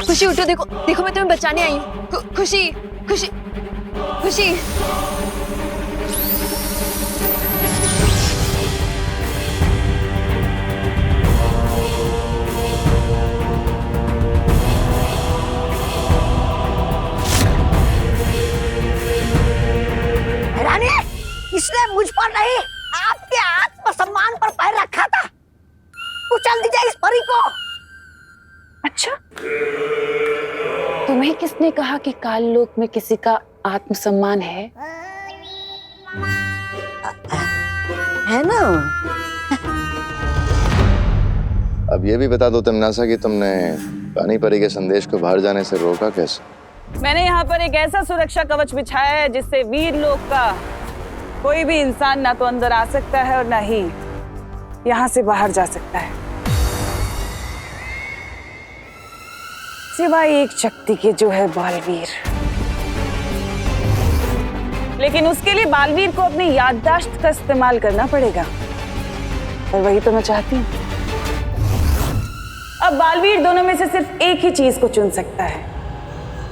खुशी उठो, देखो देखो मैं तुम्हें बचाने आई हूँ। खुशी, खुशी, खुशी। रानी, इसने मुझ पर नहीं, आपके आत्मसम्मान पर पैर रखा था। कुचल दीजिए इस परी को। अच्छा, तुम्हें किसने कहा कि काल लोक में किसी का आत्मसम्मान है? है ना? अब ये भी बता दो तमन्नासा कि तुमने पानी परी के संदेश को बाहर जाने से रोका कैसे? मैंने यहाँ पर एक ऐसा सुरक्षा कवच बिछाया है जिससे वीर लोक का कोई भी इंसान ना तो अंदर आ सकता है और ना ही यहाँ से बाहर जा सकता है, सिवाय एक शक्ति के जो है बालवीर। लेकिन उसके लिए बालवीर को अपनी याददाश्त का इस्तेमाल करना पड़ेगा और वही तो मैं चाहती हूँ। अब बालवीर दोनों में से सिर्फ एक ही चीज को चुन सकता है,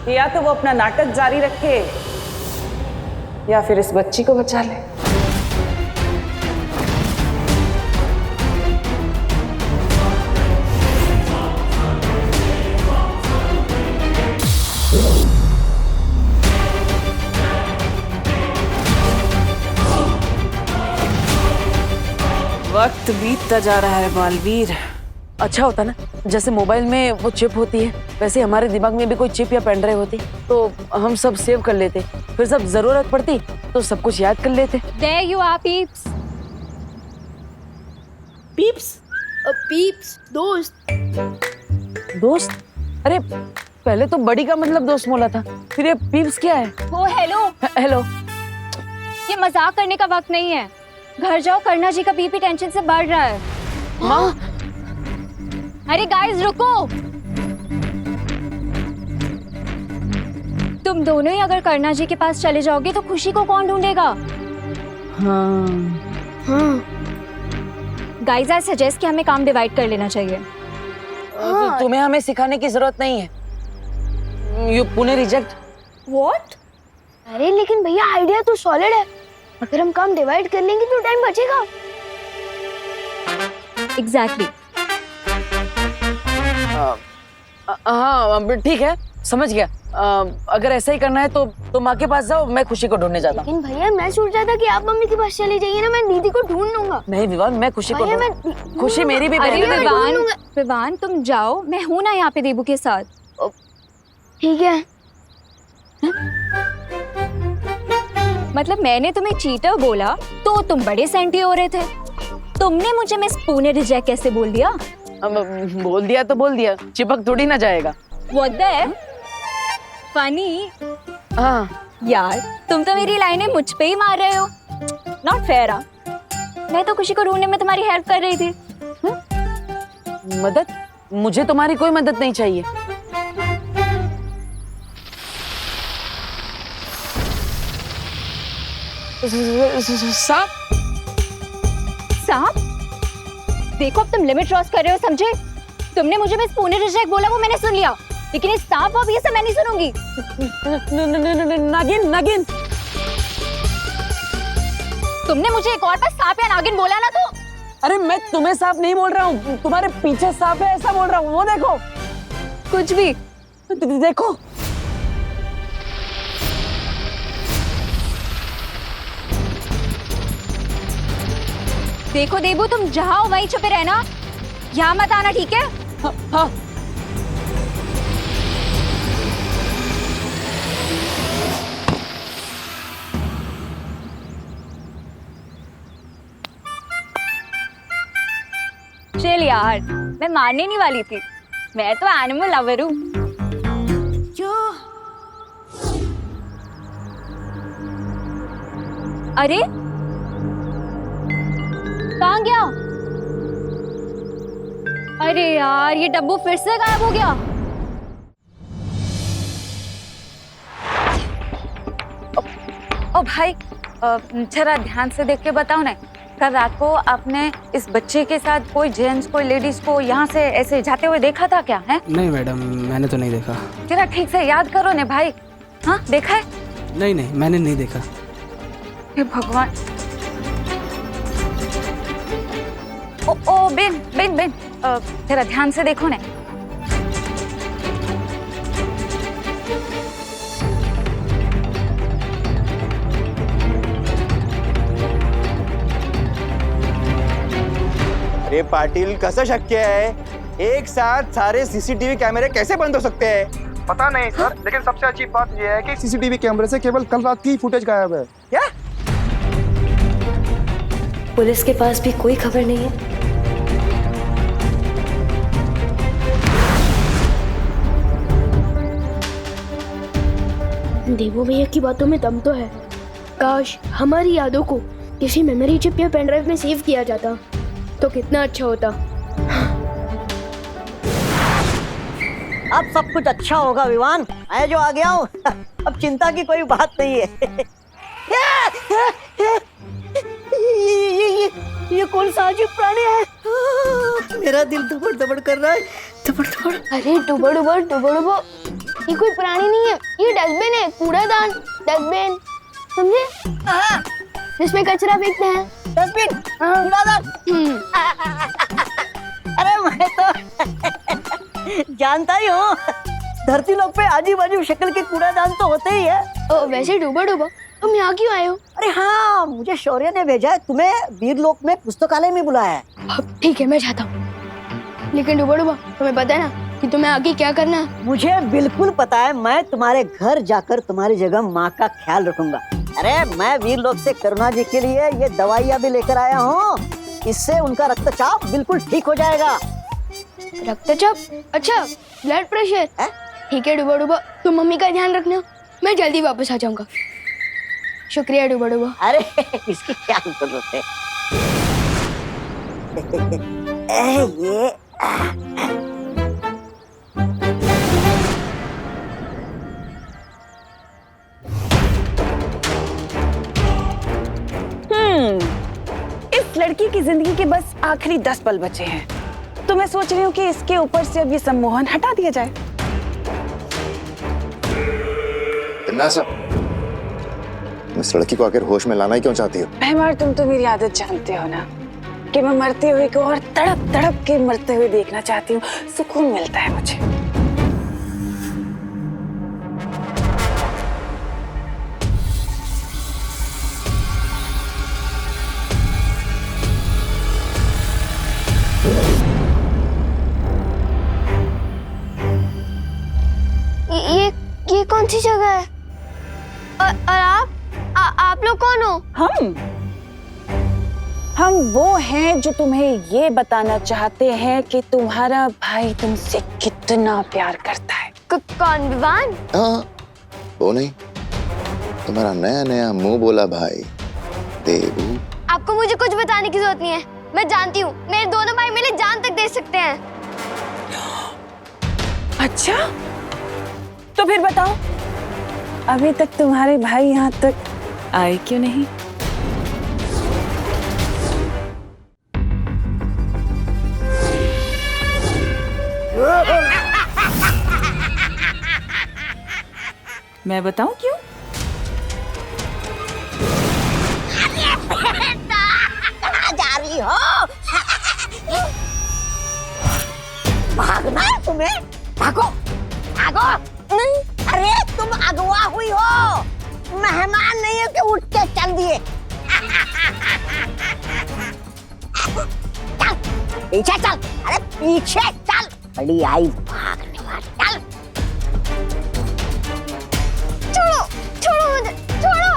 या तो वो अपना नाटक जारी रखे या फिर इस बच्ची को बचा ले। वक्त बीतता जा रहा है बालवीर। अच्छा होता ना, जैसे मोबाइल में वो चिप होती है, वैसे हमारे दिमाग में भी कोई चिप या पेन ड्राइव होती तो हम सब सेव कर लेते, फिर जब जरूरत पड़ती तो सब कुछ याद कर लेते। There you are, peeps. Peeps? Peeps, दोस्त। दोस्त? अरे पहले तो बड़ी का मतलब दोस्त बोला था, फिर ये पीप्स क्या है? ओ हेलो। हेलो। ये मजाक करने का वक्त नहीं है, घर जाओ, करना जी का बीपी टेंशन से बढ़ रहा है। माँ? अरे गाइस रुको, तुम दोनों ही अगर करना जी के पास चले जाओगे तो खुशी को कौन ढूंढेगा? हाँ। गाइस आई सजेस्ट कि हमें काम डिवाइड कर लेना चाहिए। तो तुम्हें हमें सिखाने की जरूरत नहीं है। You Pune reject. व्हाट? अरे लेकिन भैया आइडिया तो सॉलिड है, अगर हम काम डिवाइड कर लेंगे तो टाइम बचेगा। एग्जैक्टली। हाँ ठीक है, समझ गया। अगर ऐसा ही करना है तो माँ के पास जाओ, मैं खुशी को ढूंढने जाता हूँ। लेकिन भैया मैं सोच रहा था कि आप मम्मी के पास चले जाइए ना, मैं दीदी को ढूंढ लूंगा। नहीं विवान, मैं खुशी को खुशी मेरी भी अरे बहन है। विवान तुम जाओ, मैं हूं ना यहाँ पे देबू के साथ। ठीक है। मतलब मैंने तुम्हें चीटर बोला तो तुम बड़े सेंटी हो रहे थे, तुमने मुझे मिस पुणे रिजेक्ट कैसे बोल दिया? बोल दिया तो बोल दिया, चिपक थोड़ी ना जाएगा। What the funny. हाँ यार तुम तो मेरी लाइनें मुझ पे ही मार रहे हो, नॉट फेयर। मैं तो खुशी को ढूंढने में तुम्हारी हेल्प कर रही थी। मदद? मुझे तुम्हारी कोई मदद नहीं चाहिए। सांप? सांप? देखो अब तुम लिमिट क्रॉस कर रहे हो, समझे? तुमने मुझे बस पुणे डिस्ट्रिक्ट बोला, वो मैंने सुन लिया, लेकिन ये सांप वाप ये सब मैं नहीं सुनूंगी। नागिन नागिन, तुमने मुझे एक और बार सांप या नागिन बोला ना तो। अरे मैं तुम्हें सांप नहीं बोल रहा हूँ, तुम्हारे पीछे सांप है ऐसा बोल रहा हूँ। वो देखो, कुछ भी देखो। देखो देबू, तुम जहाँ हो वहीं छुपे रहना, यहाँ मत आना, ठीक है? हाँ। चल यार, मैं मारने नहीं वाली थी, मैं तो एनिमल लवर हूँ। अरे कहाँ गया? अरे यार, ये डब्बू फिर से गायब हो गया। ओ भाई, जरा ध्यान से देख के बताओ ना, कल रात को आपने इस बच्चे के साथ कोई जेंट्स कोई लेडीज को यहाँ से ऐसे जाते हुए देखा था क्या? है नहीं मैडम, मैंने तो नहीं देखा। जरा ठीक से याद करो ने भाई। हाँ, देखा है? नहीं नहीं, मैंने नहीं देखा। हे भगवान। ओ बेन बेन बेन, जरा ध्यान से देखो ना। अरे पाटिल, कसं शक्य है? एक साथ सारे सीसीटीवी कैमरे कैसे बंद हो सकते हैं? पता नहीं सर, लेकिन सबसे अच्छी बात यह है कि सीसीटीवी कैमरे से केवल कल रात की फुटेज गायब है। क्या? पुलिस के पास भी कोई खबर नहीं है। देवू भैया की बातों में दम तो है। काश हमारी यादों को किसी मेमोरी चिप या पेन ड्राइव में सेव किया जाता तो कितना अच्छा होता। अब सब कुछ अच्छा होगा विवान, मैं जो आ गया हूँ। अब चिंता की कोई बात नहीं है। ये कौन सा अजीब प्राणी है? मेरा दिल धबड़ धबड़ कर रहा है, धबड़ धबड़। अरे डुबड़ डुबड़ डुबड़ डुबड़, ये कोई प्राणी नहीं है, ये डस्टबिन है, कूड़ादान डस्टबिन, समझे? जिसमें कचरा फेंकते हैं। डस्टबिन, कूड़ादान। अरे मैं तो जानता ही हूँ, धरती लोक पे अजीब अजीब शक्ल के कूड़ादान तो होते ही है। वैसे डुबड़ डुबड़, तुम यहाँ क्यों आए हो? अरे हाँ, मुझे शौर्य ने भेजा है, तुम्हें वीरलोक में पुस्तकालय में बुलाया है। ठीक है, मैं जाता हूँ, लेकिन डुबड़ डुबड़ तुम्हें पता है ना कि तुम्हें आगे क्या करना है? मुझे बिल्कुल पता है, मैं तुम्हारे घर जाकर तुम्हारी जगह माँ का ख्याल रखूंगा। अरे मैं वीरलोक से करुणा जी के लिए ये दवाइयाँ भी लेकर आया हूँ, इससे उनका रक्तचाप बिल्कुल ठीक हो जाएगा। रक्तचाप? अच्छा, ब्लड प्रेशर। ठीक है डुबड़ डुबड़, तुम मम्मी का ध्यान रखना, मैं जल्दी वापस आ जाऊंगा। शुक्रिया डुबड़ डुबड़। अरे इसकी क्या जरूरत है? ये इस लड़की की जिंदगी के बस आखिरी 10 पल बचे हैं, तो मैं सोच रही हूँ कि इसके ऊपर से अब ये सम्मोहन हटा दिया जाए। इस लड़की को आखिर होश में लाना ही क्यों चाहती हो? मेहमान, तुम तो मेरी आदत जानते हो ना कि मैं मरते हुए को और तड़प तड़प के मरते हुए देखना चाहती हूँ, सुकून मिलता है मुझे। ये कौन सी जगह है? और आप लोग कौन हो? हम वो हैं जो तुम्हें ये बताना चाहते हैं कि तुम्हारा भाई तुमसे कितना प्यार करता है। कौन, विवान? हाँ, वो नहीं, तुम्हारा नया नया मुंह बोला भाई देवू। आपको मुझे कुछ बताने की जरूरत नहीं है, मैं जानती हूँ, मेरे दोनों भाई मेरे जान तक दे सकते हैं। अच्छा, तो फिर बताओ, अभी तक तुम्हारे भाई यहाँ तक आए क्यों नहीं? मैं बताऊं क्यों? कहाँ जा रही हो? भागना है तुम्हें? भागो, भागो। नहीं, अरे तुम अगवा हुई हो, मेहमान नहीं हो कि उठ के चल दिए। चल, पीछे चल, अरे पीछे चल। बड़ी आई भागने वाली, चल। छोड़ो, छोड़ो मुझे, छोड़ो।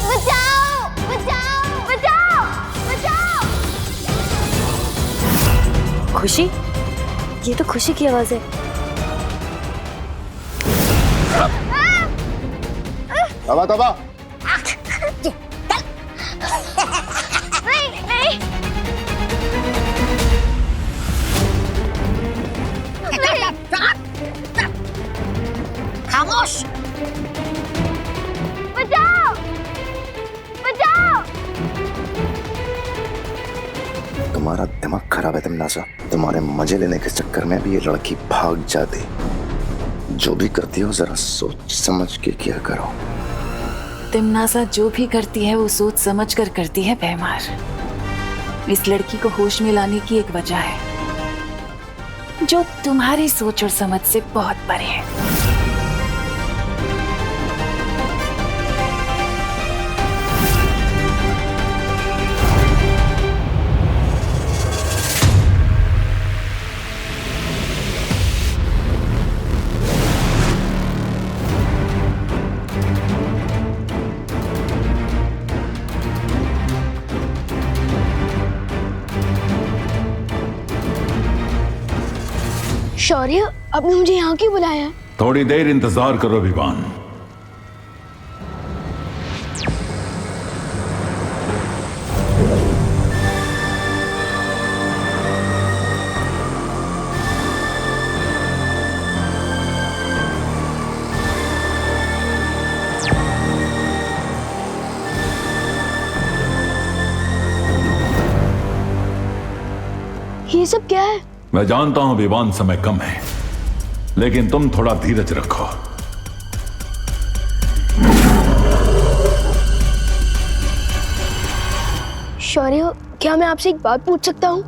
बचाओ, बचाओ, बचाओ, बचाओ। खुशी, ये तो खुशी की आवाज है। तबा तबा। नहीं, नहीं। खामोश। बचाओ, बचाओ। तुम्हारा दिमाग खराब है तिमनासा। तुम्हारे मजे लेने के चक्कर में भी ये लड़की भाग जाती। जो भी करती हो जरा सोच समझ के किया करो। तिमनासा जो भी करती है वो सोच समझ कर करती है भैमार। इस लड़की को होश में लाने की एक वजह है जो तुम्हारी सोच और समझ से बहुत परे है। शौर्य, आपने मुझे यहाँ क्यों बुलाया? थोड़ी देर इंतजार करो विवान। ये सब क्या है? मैं जानता हूं विवान समय कम है, लेकिन तुम थोड़ा धीरज रखो। शौर्य, क्या मैं आपसे एक बात पूछ सकता हूँ?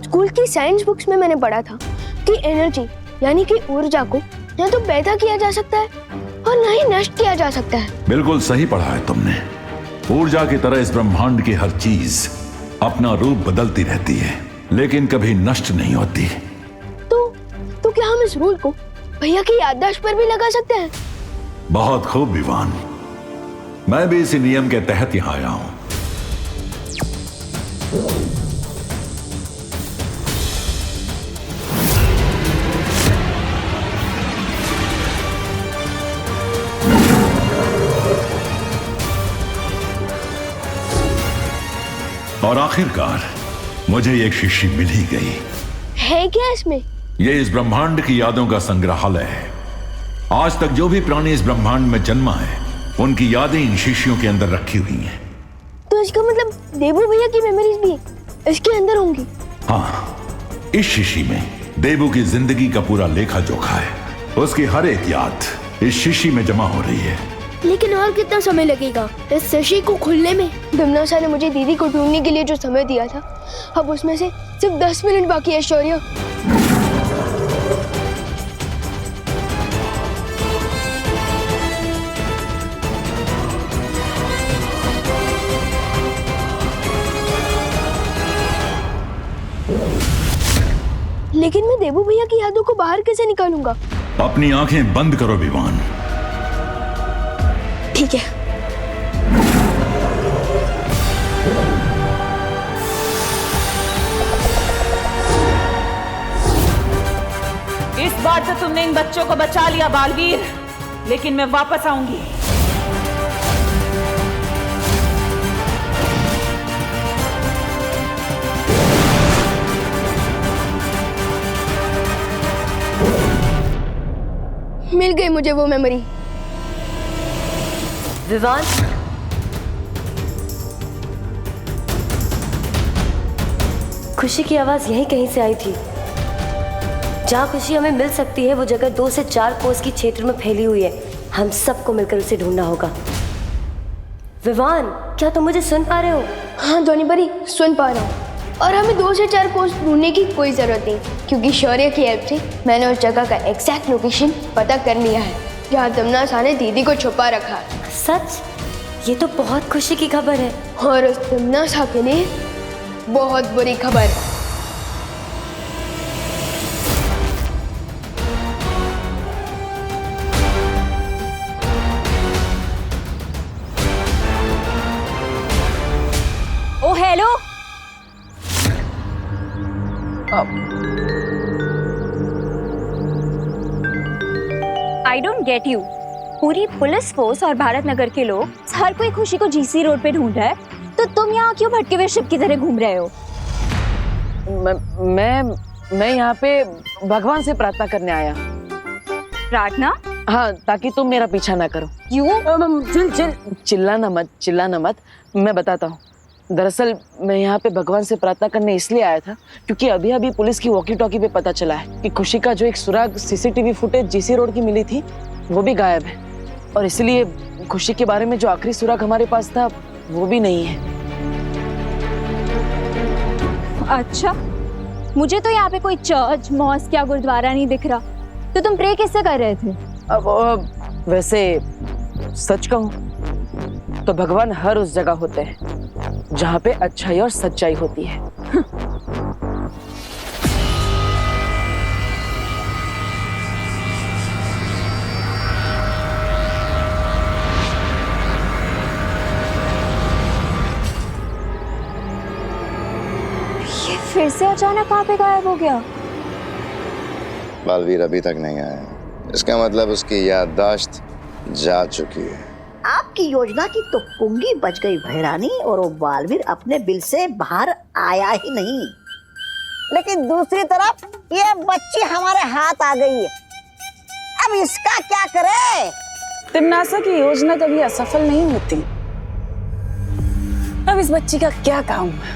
स्कूल की साइंस बुक्स में मैंने पढ़ा था कि एनर्जी यानी कि ऊर्जा को न तो पैदा किया जा सकता है और न ही नष्ट किया जा सकता है। बिल्कुल सही पढ़ा है तुमने। ऊर्जा की तरह इस ब्रह्मांड की हर चीज अपना रूप बदलती रहती है, लेकिन कभी नष्ट नहीं होती। तो क्या हम इस रूल को भैया की याददाश्त पर भी लगा सकते हैं? बहुत खूब विवान, मैं भी इसी नियम के तहत यहां आया हूं। और आखिरकार मुझे एक शीशी मिल ही गई। है क्या इसमें? ये इस ब्रह्मांड की यादों का संग्रहालय है। आज तक जो भी प्राणी इस ब्रह्मांड में जन्मा है, उनकी यादें इन शीशियों के अंदर रखी हुई हैं। तो इसका मतलब देबू भैया की मेमोरीज भी इसके अंदर होंगी? हाँ, इस शीशी में देबू की जिंदगी का पूरा लेखा जोखा है। उसकी हर एक याद इस शीशी में जमा हो रही है। लेकिन और कितना समय लगेगा इस शीशी को खुलने में? दमनासा ने मुझे दीदी को ढूंढने के लिए जो समय दिया था, अब उसमें से सिर्फ 10 मिनट बाकी है। शौर्य, लेकिन मैं देबू भैया की यादों को बाहर कैसे निकालूंगा? अपनी आंखें बंद करो विवान। ठीक है। इस बार तो तुमने इन बच्चों को बचा लिया बालवीर, लेकिन मैं वापस आऊंगी। मिल गई मुझे वो मेमोरी। विवान, खुशी की आवाज यहीं कहीं से आई थी। जहाँ खुशी हमें मिल सकती है वो जगह 2 से 4 कोस की क्षेत्र में फैली हुई है। हम सबको मिलकर उसे ढूंढना होगा। विवान, क्या तुम मुझे सुन पा रहे हो? हाँ ध्वनि परी, सुन पा रहा हूँ। और हमें 2 से 4 कोस ढूंढने की कोई जरूरत नहीं, क्योंकि शौर्य की हेल्प से मैंने उस जगह का एग्जैक्ट लोकेशन पता कर लिया है जहाँ तमन्ना ने दीदी को छुपा रखा। सच? ये तो बहुत खुशी की खबर है। और उस तमन्ना के लिए बहुत बुरी खबर। Oh hello, I don't get you. पूरी पुलिस फोर्स और भारत नगर के लोग, हर कोई खुशी को जीसी रोड पे ढूंढ रहा है, तो तुम यहाँ क्यों भटके हुए शिप की तरह घूम रहे हो? मैं यहाँ पे भगवान से प्रार्थना करने आया। प्रार्थना? हाँ, ताकि तुम मेरा पीछा ना करो। क्यों? चिल्लाना मत। मैं बताता हूँ। दरअसल मैं यहाँ पे भगवान से प्रार्थना करने इसलिए आया था क्योंकि अभी अभी पुलिस की वॉकी टॉकी पे पता चला है कि खुशी का जो एक सुराग सीसीटीवी फुटेज जीसी रोड की मिली थी वो भी गायब है, और इसलिए खुशी के बारे में जो आखिरी सुराग हमारे पास था वो भी नहीं है। अच्छा, मुझे तो यहाँ पे कोई चर्च, मॉस्क या गुरुद्वारा नहीं दिख रहा, तो तुम प्रे किससे कर रहे थे? अब वैसे सच कहूँ तो भगवान हर उस जगह होते हैं जहाँ पे अच्छाई और सच्चाई होती है। ये फिर से अचानक कहाँ पे गायब हो गया? बालवीर अभी तक नहीं आया, इसका मतलब उसकी याददाश्त जा चुकी है। आपकी योजना की तो पुंगी बच गई भैरानी, और वो बालवीर अपने बिल से बाहर आया ही नहीं। लेकिन दूसरी तरफ ये बच्ची हमारे हाथ आ गई है, अब इसका क्या करे? तिमनासा की योजना कभी असफल नहीं होती। अब इस बच्ची का क्या काम है?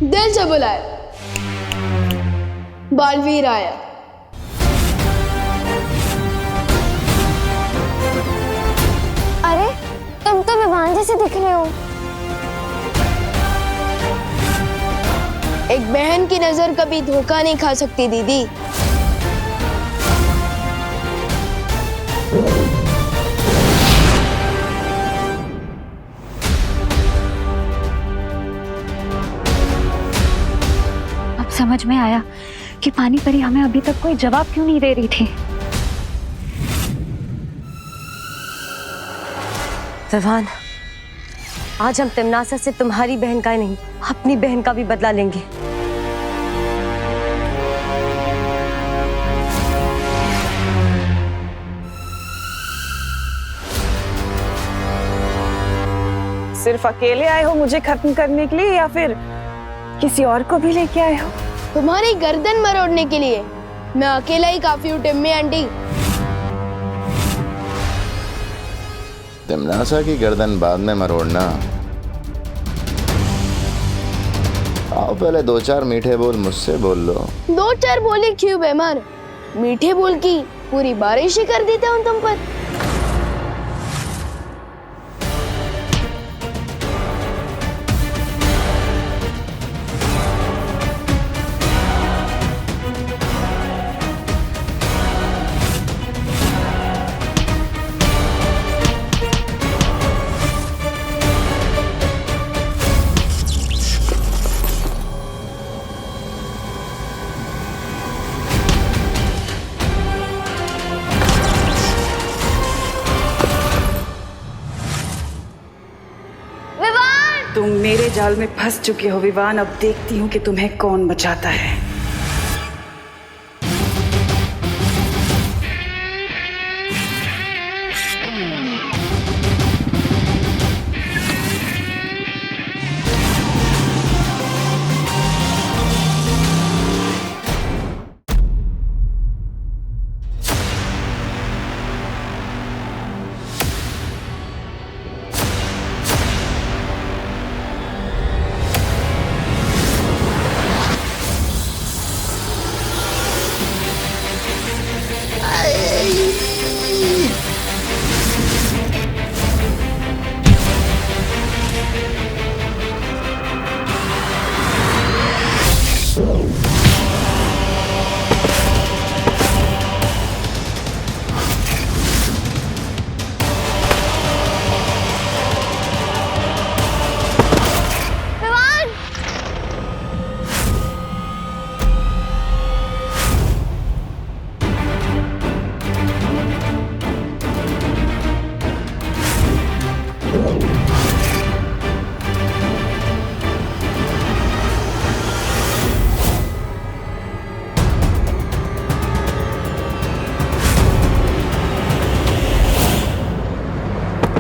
दिल से बुलाए, बालवीर आया। अरे तुम तो विवान जैसे दिख रहे हो। एक बहन की नजर कभी धोखा नहीं खा सकती दीदी। समझ में आया कि पानी परी हमें अभी तक कोई जवाब क्यों नहीं दे रही थी। विवान, आज हम तिमनासा से तुम्हारी बहन का ही नहीं, अपनी बहन का भी बदला लेंगे। सिर्फ अकेले आए हो मुझे खत्म करने के लिए, या फिर किसी और को भी लेके आए हो? तुम्हारी गर्दन मरोड़ने के लिए। मैं अकेला ही काफी हूँ टिम्मी आंटी। तिमनासा की गर्दन बाद में मरोड़ना। आओ पहले 2-4 मीठे बोल मुझसे बोल लो। 2-4 बोली क्यों बेमार, मीठे बोल की पूरी बारिश ही कर देता हूँ तुम पर। मेरे जाल में फंस चुके हो विवान। अब देखती हूँ कि तुम्हें कौन बचाता है।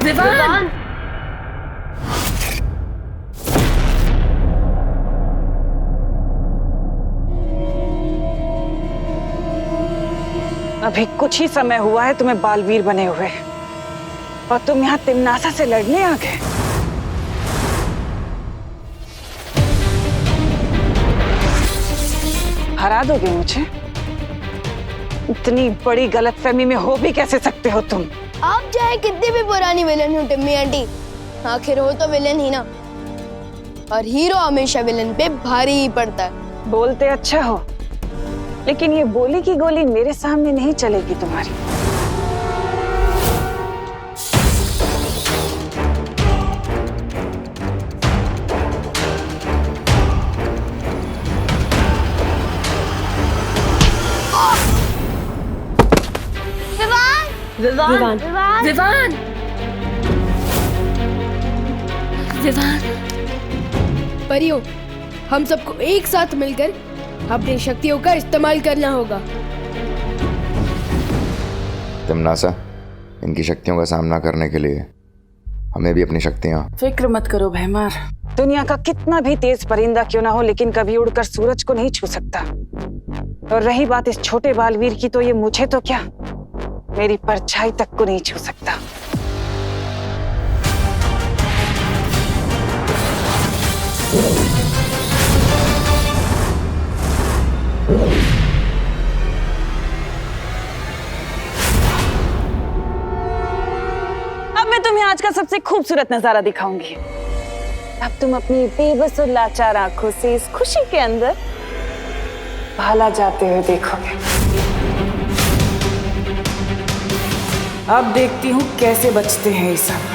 विवान! अभी कुछ ही समय हुआ है तुम्हें बालवीर बने हुए और तुम यहाँ तिमनासा से लड़ने आ गए। हरा दोगे मुझे? इतनी बड़ी गलतफहमी में हो भी कैसे सकते हो तुम? आप चाहे कितनी भी पुरानी विलन हो टिम्मी आंटी, आखिर हो तो विलन ही ना, और हीरो हमेशा विलन पे भारी ही पड़ता है। बोलते अच्छा हो, लेकिन ये बोली की गोली मेरे सामने नहीं चलेगी तुम्हारी। विवान! विवान! विवान! परियों, हम सबको एक साथ मिलकर अपनी शक्तियों का इस्तेमाल करना होगा। तिमनासा, इनकी शक्तियों का सामना करने के लिए हमें भी अपनी शक्तियां। फिक्र मत करो भैमार, दुनिया का कितना भी तेज परिंदा क्यों ना हो, लेकिन कभी उड़कर सूरज को नहीं छू सकता। और रही बात इस छोटे बालवीर की, तो ये मुझे तो क्या, मेरी परछाई तक को नहीं छू सकता। अब मैं तुम्हें आज का सबसे खूबसूरत नजारा दिखाऊंगी। अब तुम अपनी बेबस और लाचार आंखों से इस खुशी के अंदर भाला जाते हुए देखोगे। अब देखती हूँ कैसे बचते हैं ये सब।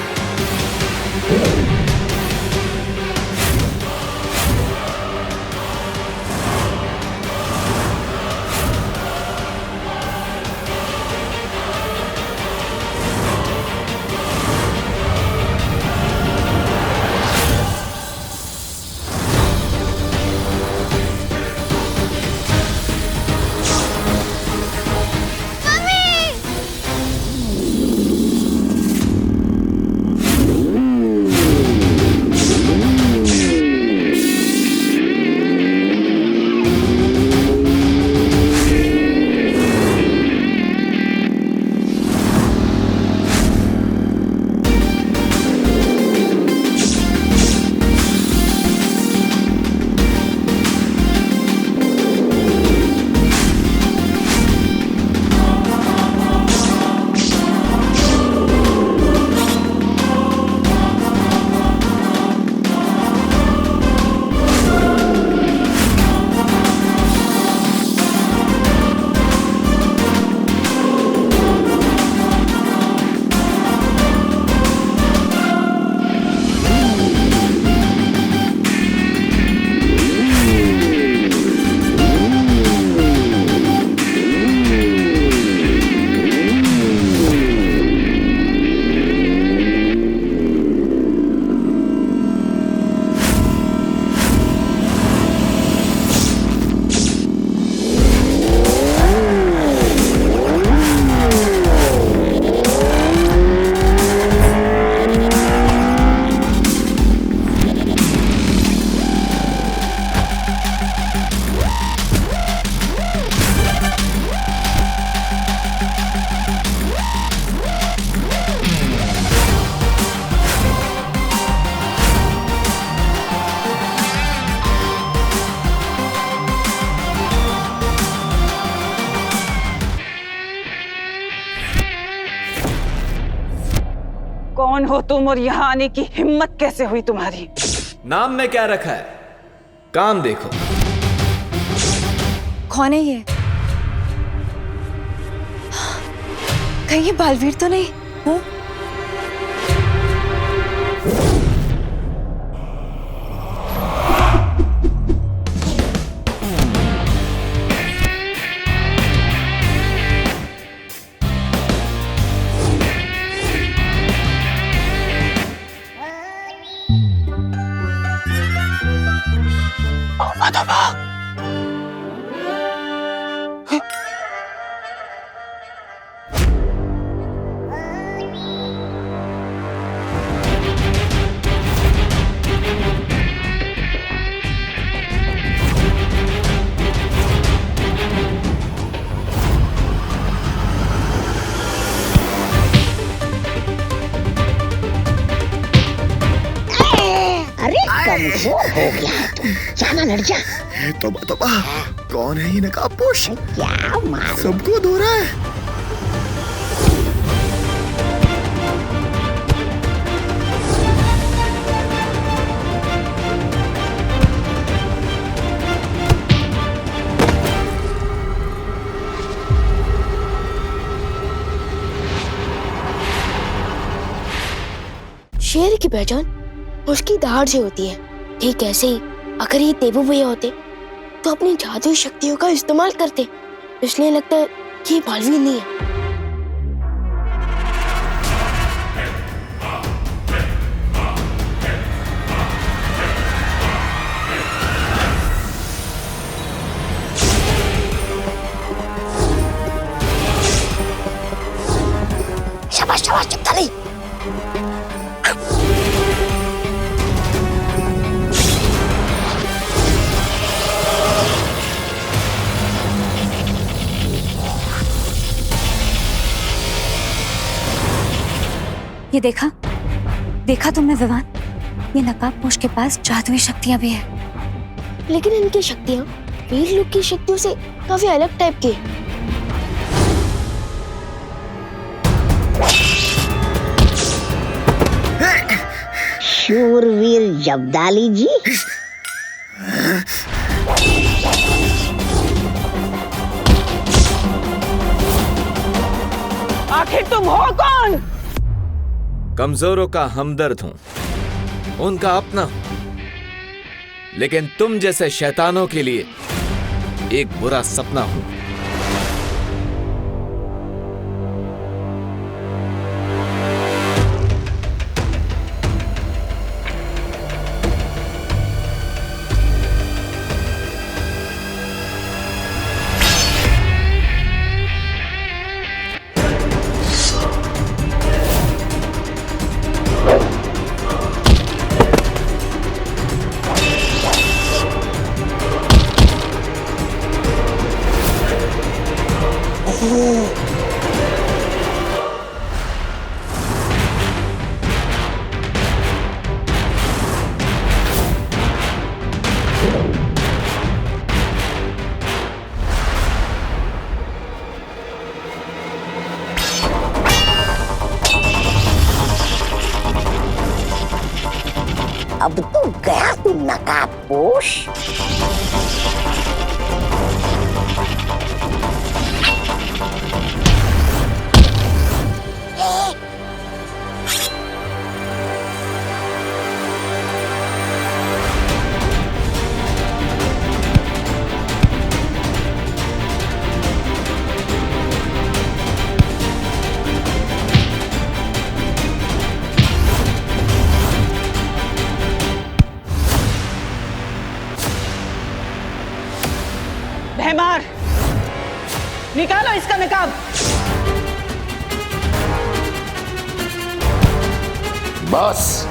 कौन हो तुम और यहाँ आने की हिम्मत कैसे हुई तुम्हारी? नाम में क्या रखा है, काम देखो। कौन है ये? कहीं ये बालवीर तो नहीं? हाँ? कमजोर हो गया है तुम, जाना लड़ जा। तोबा कौन है ये नकाबपोश? क्या मार सबको धो रहा है। शेर की पहचान उसकी दहाड़ से होती है। ठीक ऐसे ही अगर ये देवू भैया होते तो अपनी जादुई शक्तियों का इस्तेमाल करते, इसलिए लगता है कि ये बालवीर नहीं है। शाबाश शाबाश, चुप था नहीं। ये देखा तुमने विवान? ये नकाबपोश के पास जादुई शक्तियां भी है। लेकिन इनकी शक्तियां वीर लोग की शक्तियों से काफी अलग टाइप की है। शूरवीर जब्दाली जी, आखिर तुम हो कौन? कमजोरों का हमदर्द हूं, उनका अपना, लेकिन तुम जैसे शैतानों के लिए एक बुरा सपना हूं। अब तो गया तू नकाबपोश। भैमार, निकालो इसका नकाब। बस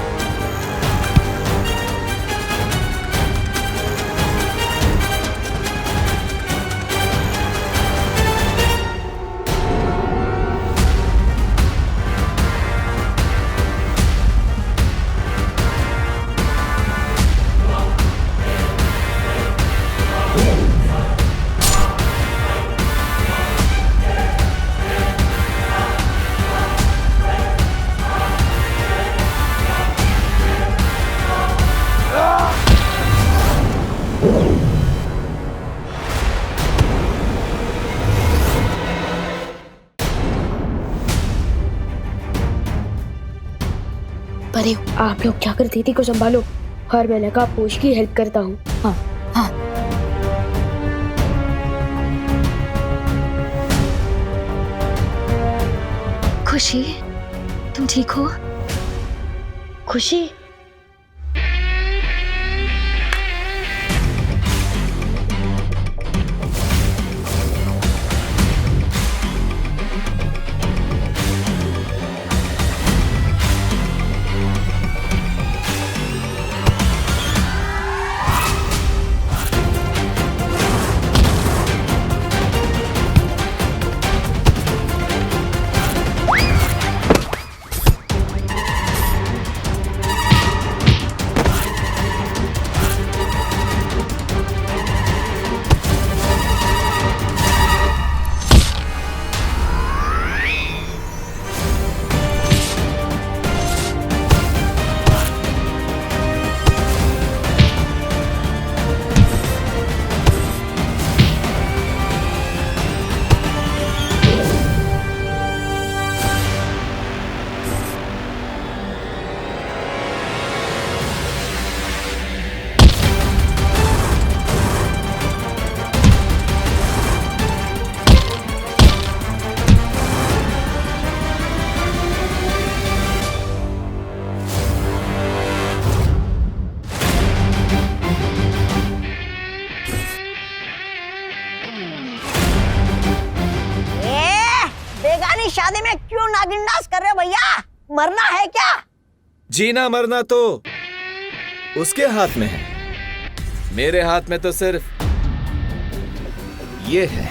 रही हूँ। आप लोग जाकर दीदी को संभालो और मैं नकाब पोश की हेल्प करता हूँ। हाँ हाँ। खुशी, तुम ठीक हो? खुशी, शादी में क्यों नागिन डांस कर रहे हो भैया? मरना है क्या? जीना मरना तो उसके हाथ में है, मेरे हाथ में तो सिर्फ ये है।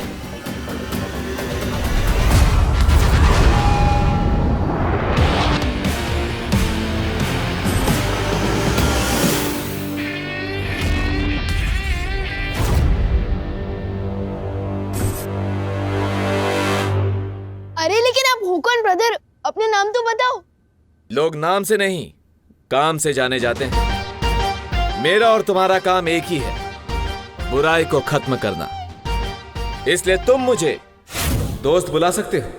अरे लेकिन आप हो कौन ब्रदर? अपने नाम तो बताओ। लोग नाम से नहीं, काम से जाने जाते हैं। मेरा और तुम्हारा काम एक ही है, बुराई को खत्म करना। इसलिए तुम मुझे दोस्त बुला सकते हो।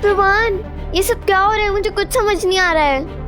विवान, ये सब क्या हो रहा है? मुझे कुछ समझ नहीं आ रहा है।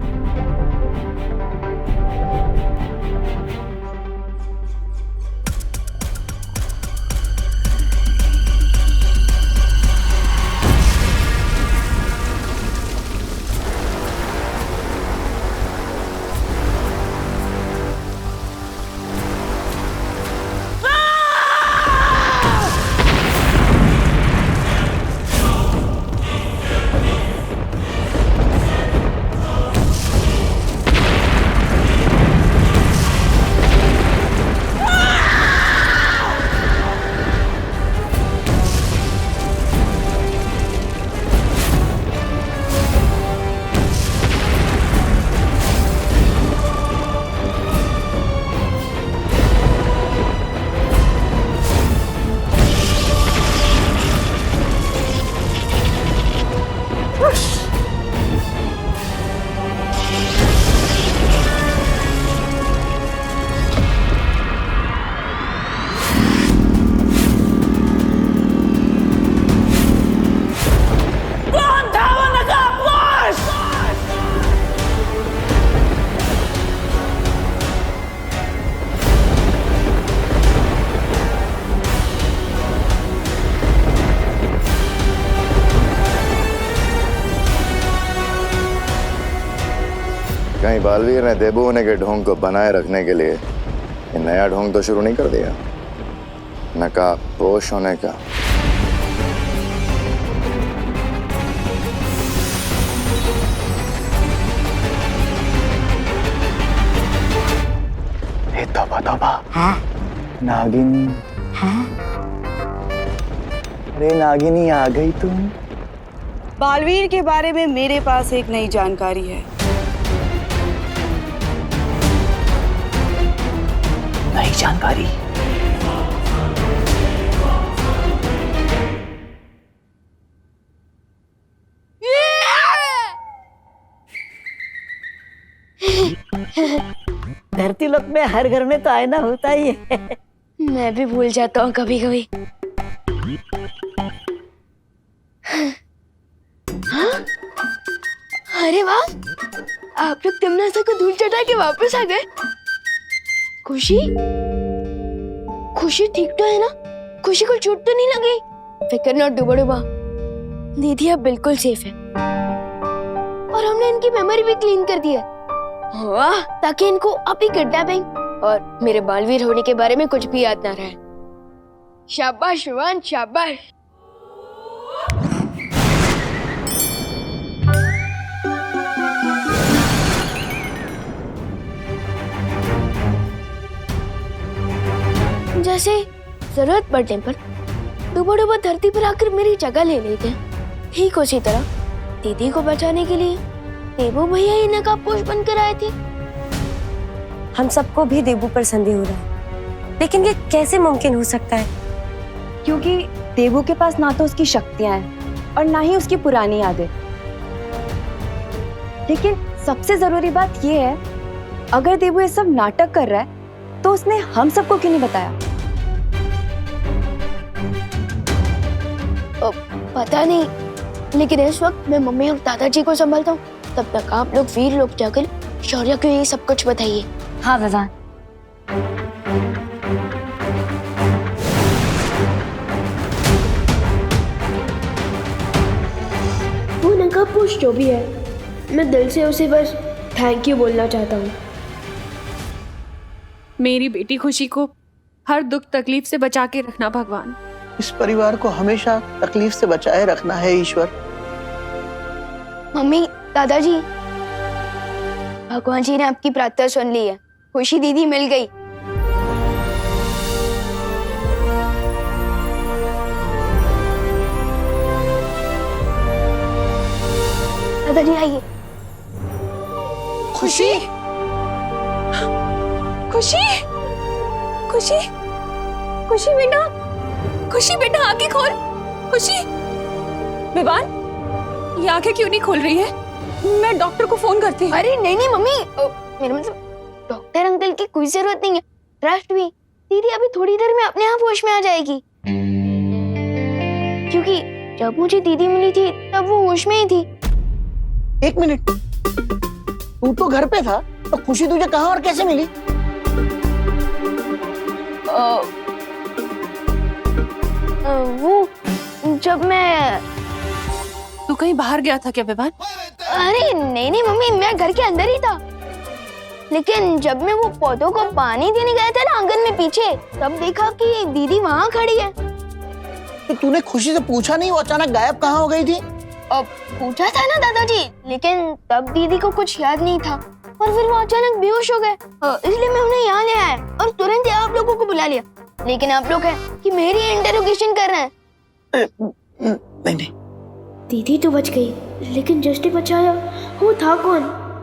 कहीं बालवीर ने देबू होने के ढोंग को बनाए रखने के लिए ये नया ढोंग तो शुरू नहीं कर दिया, नकाब पोश होने का। तौबा तौबा। हाँ? नागिनी। हाँ? अरे नागिनी आ गई तुम। बालवीर के बारे में मेरे पास एक नई जानकारी है। जानकारी। धरती लोक में हर घर में तो आईना होता ही है। मैं भी भूल जाता हूँ कभी कभी। हाँ? अरे वाह, आप लोग तमन्ना को धूल चटा के वापस आ गए। खुशी, खुशी ठीक तो है ना? खुशी को चोट तो नहीं लगी? फिक्र नॉट डूबा डूबा, दीदी अब बिल्कुल सेफ है और हमने इनकी मेमोरी भी क्लीन कर दी है। वाह, ताकि इनको अभी किडनैपिंग और मेरे बालवीर होने के बारे में कुछ भी याद ना रहे। शाबाश विवान, शाबाश। जैसे जरूरत पड़ने पर डूबा डूबा धरती पर आकर मेरी जगह ले लेते हैं, ठीक उसी तरह दीदी को बचाने के लिए देबू भैया ही नकाबपोश बनकर आए थे। हम सबको भी देबू पर संदेह हो रहा है, लेकिन ये कैसे मुमकिन हो सकता है? क्योंकि देबू के पास ना तो उसकी शक्तियां हैं और ना ही उसकी पुरानी यादें। लेकिन सबसे जरूरी बात ये है, अगर देबू ये सब नाटक कर रहा है तो उसने हम सबको क्यों नहीं बताया? पता नहीं, लेकिन इस वक्त मैं मम्मी और दादाजी को संभालता हूँ। तब तक आप लोग वीर लोग जाकर शौर्य को ये सब कुछ बताइए। हाँ विवान। वो नकाबपोश जो भी है, मैं दिल से उसे बस थैंक यू बोलना चाहता हूँ। मेरी बेटी खुशी को हर दुख तकलीफ से बचा के रखना भगवान। इस परिवार को हमेशा तकलीफ से बचाए रखना है ईश्वर। मम्मी, दादाजी, भगवान जी ने आपकी प्रार्थना सुन ली है। खुशी दीदी मिल गई। दादाजी आइए। खुशी, खुशी, खुशी, खुशी बेटा, खुशी बेटा आंखें खोल। खुशी, विवान, ये आंखें क्यों नहीं खोल रही है? मैं डॉक्टर को फोन करती हूँ। अरे नहीं नहीं मम्मी, मेरा मतलब डॉक्टर अंकल की कोई जरूरत नहीं है। ट्रस्ट भी, दीदी अभी थोड़ी देर में अपने आप होश में आ जाएगी। क्योंकि जब मुझे दीदी मिली थी तब वो होश में ही थी। एक मिनट, तू तो घर पे था, तो खुशी तुझे कहाँ और कैसे मिली? वो जब मैं तू कहीं बाहर गया था क्या विवान? अरे नहीं नहीं मम्मी, मैं घर के अंदर ही था। लेकिन जब मैं वो पौधों को पानी देने गया था ना आंगन में पीछे, तब देखा कि दीदी वहाँ खड़ी है। तो तूने खुशी से पूछा नहीं वो अचानक गायब कहाँ हो गई थी? अब पूछा था ना दादाजी, लेकिन तब दीदी को कुछ याद नहीं था और फिर वो अचानक बेहोश हो गए। इसलिए मैं उन्हें यहाँ ले आया और तुरंत आप लोगों को बुला लिया। लेकिन आप लोग हैं कि मेरी इंटरोगेशन कर रहे हैं। नहीं नहीं, दीदी तो बच गई, लेकिन जिसने बचाया वो था कौन?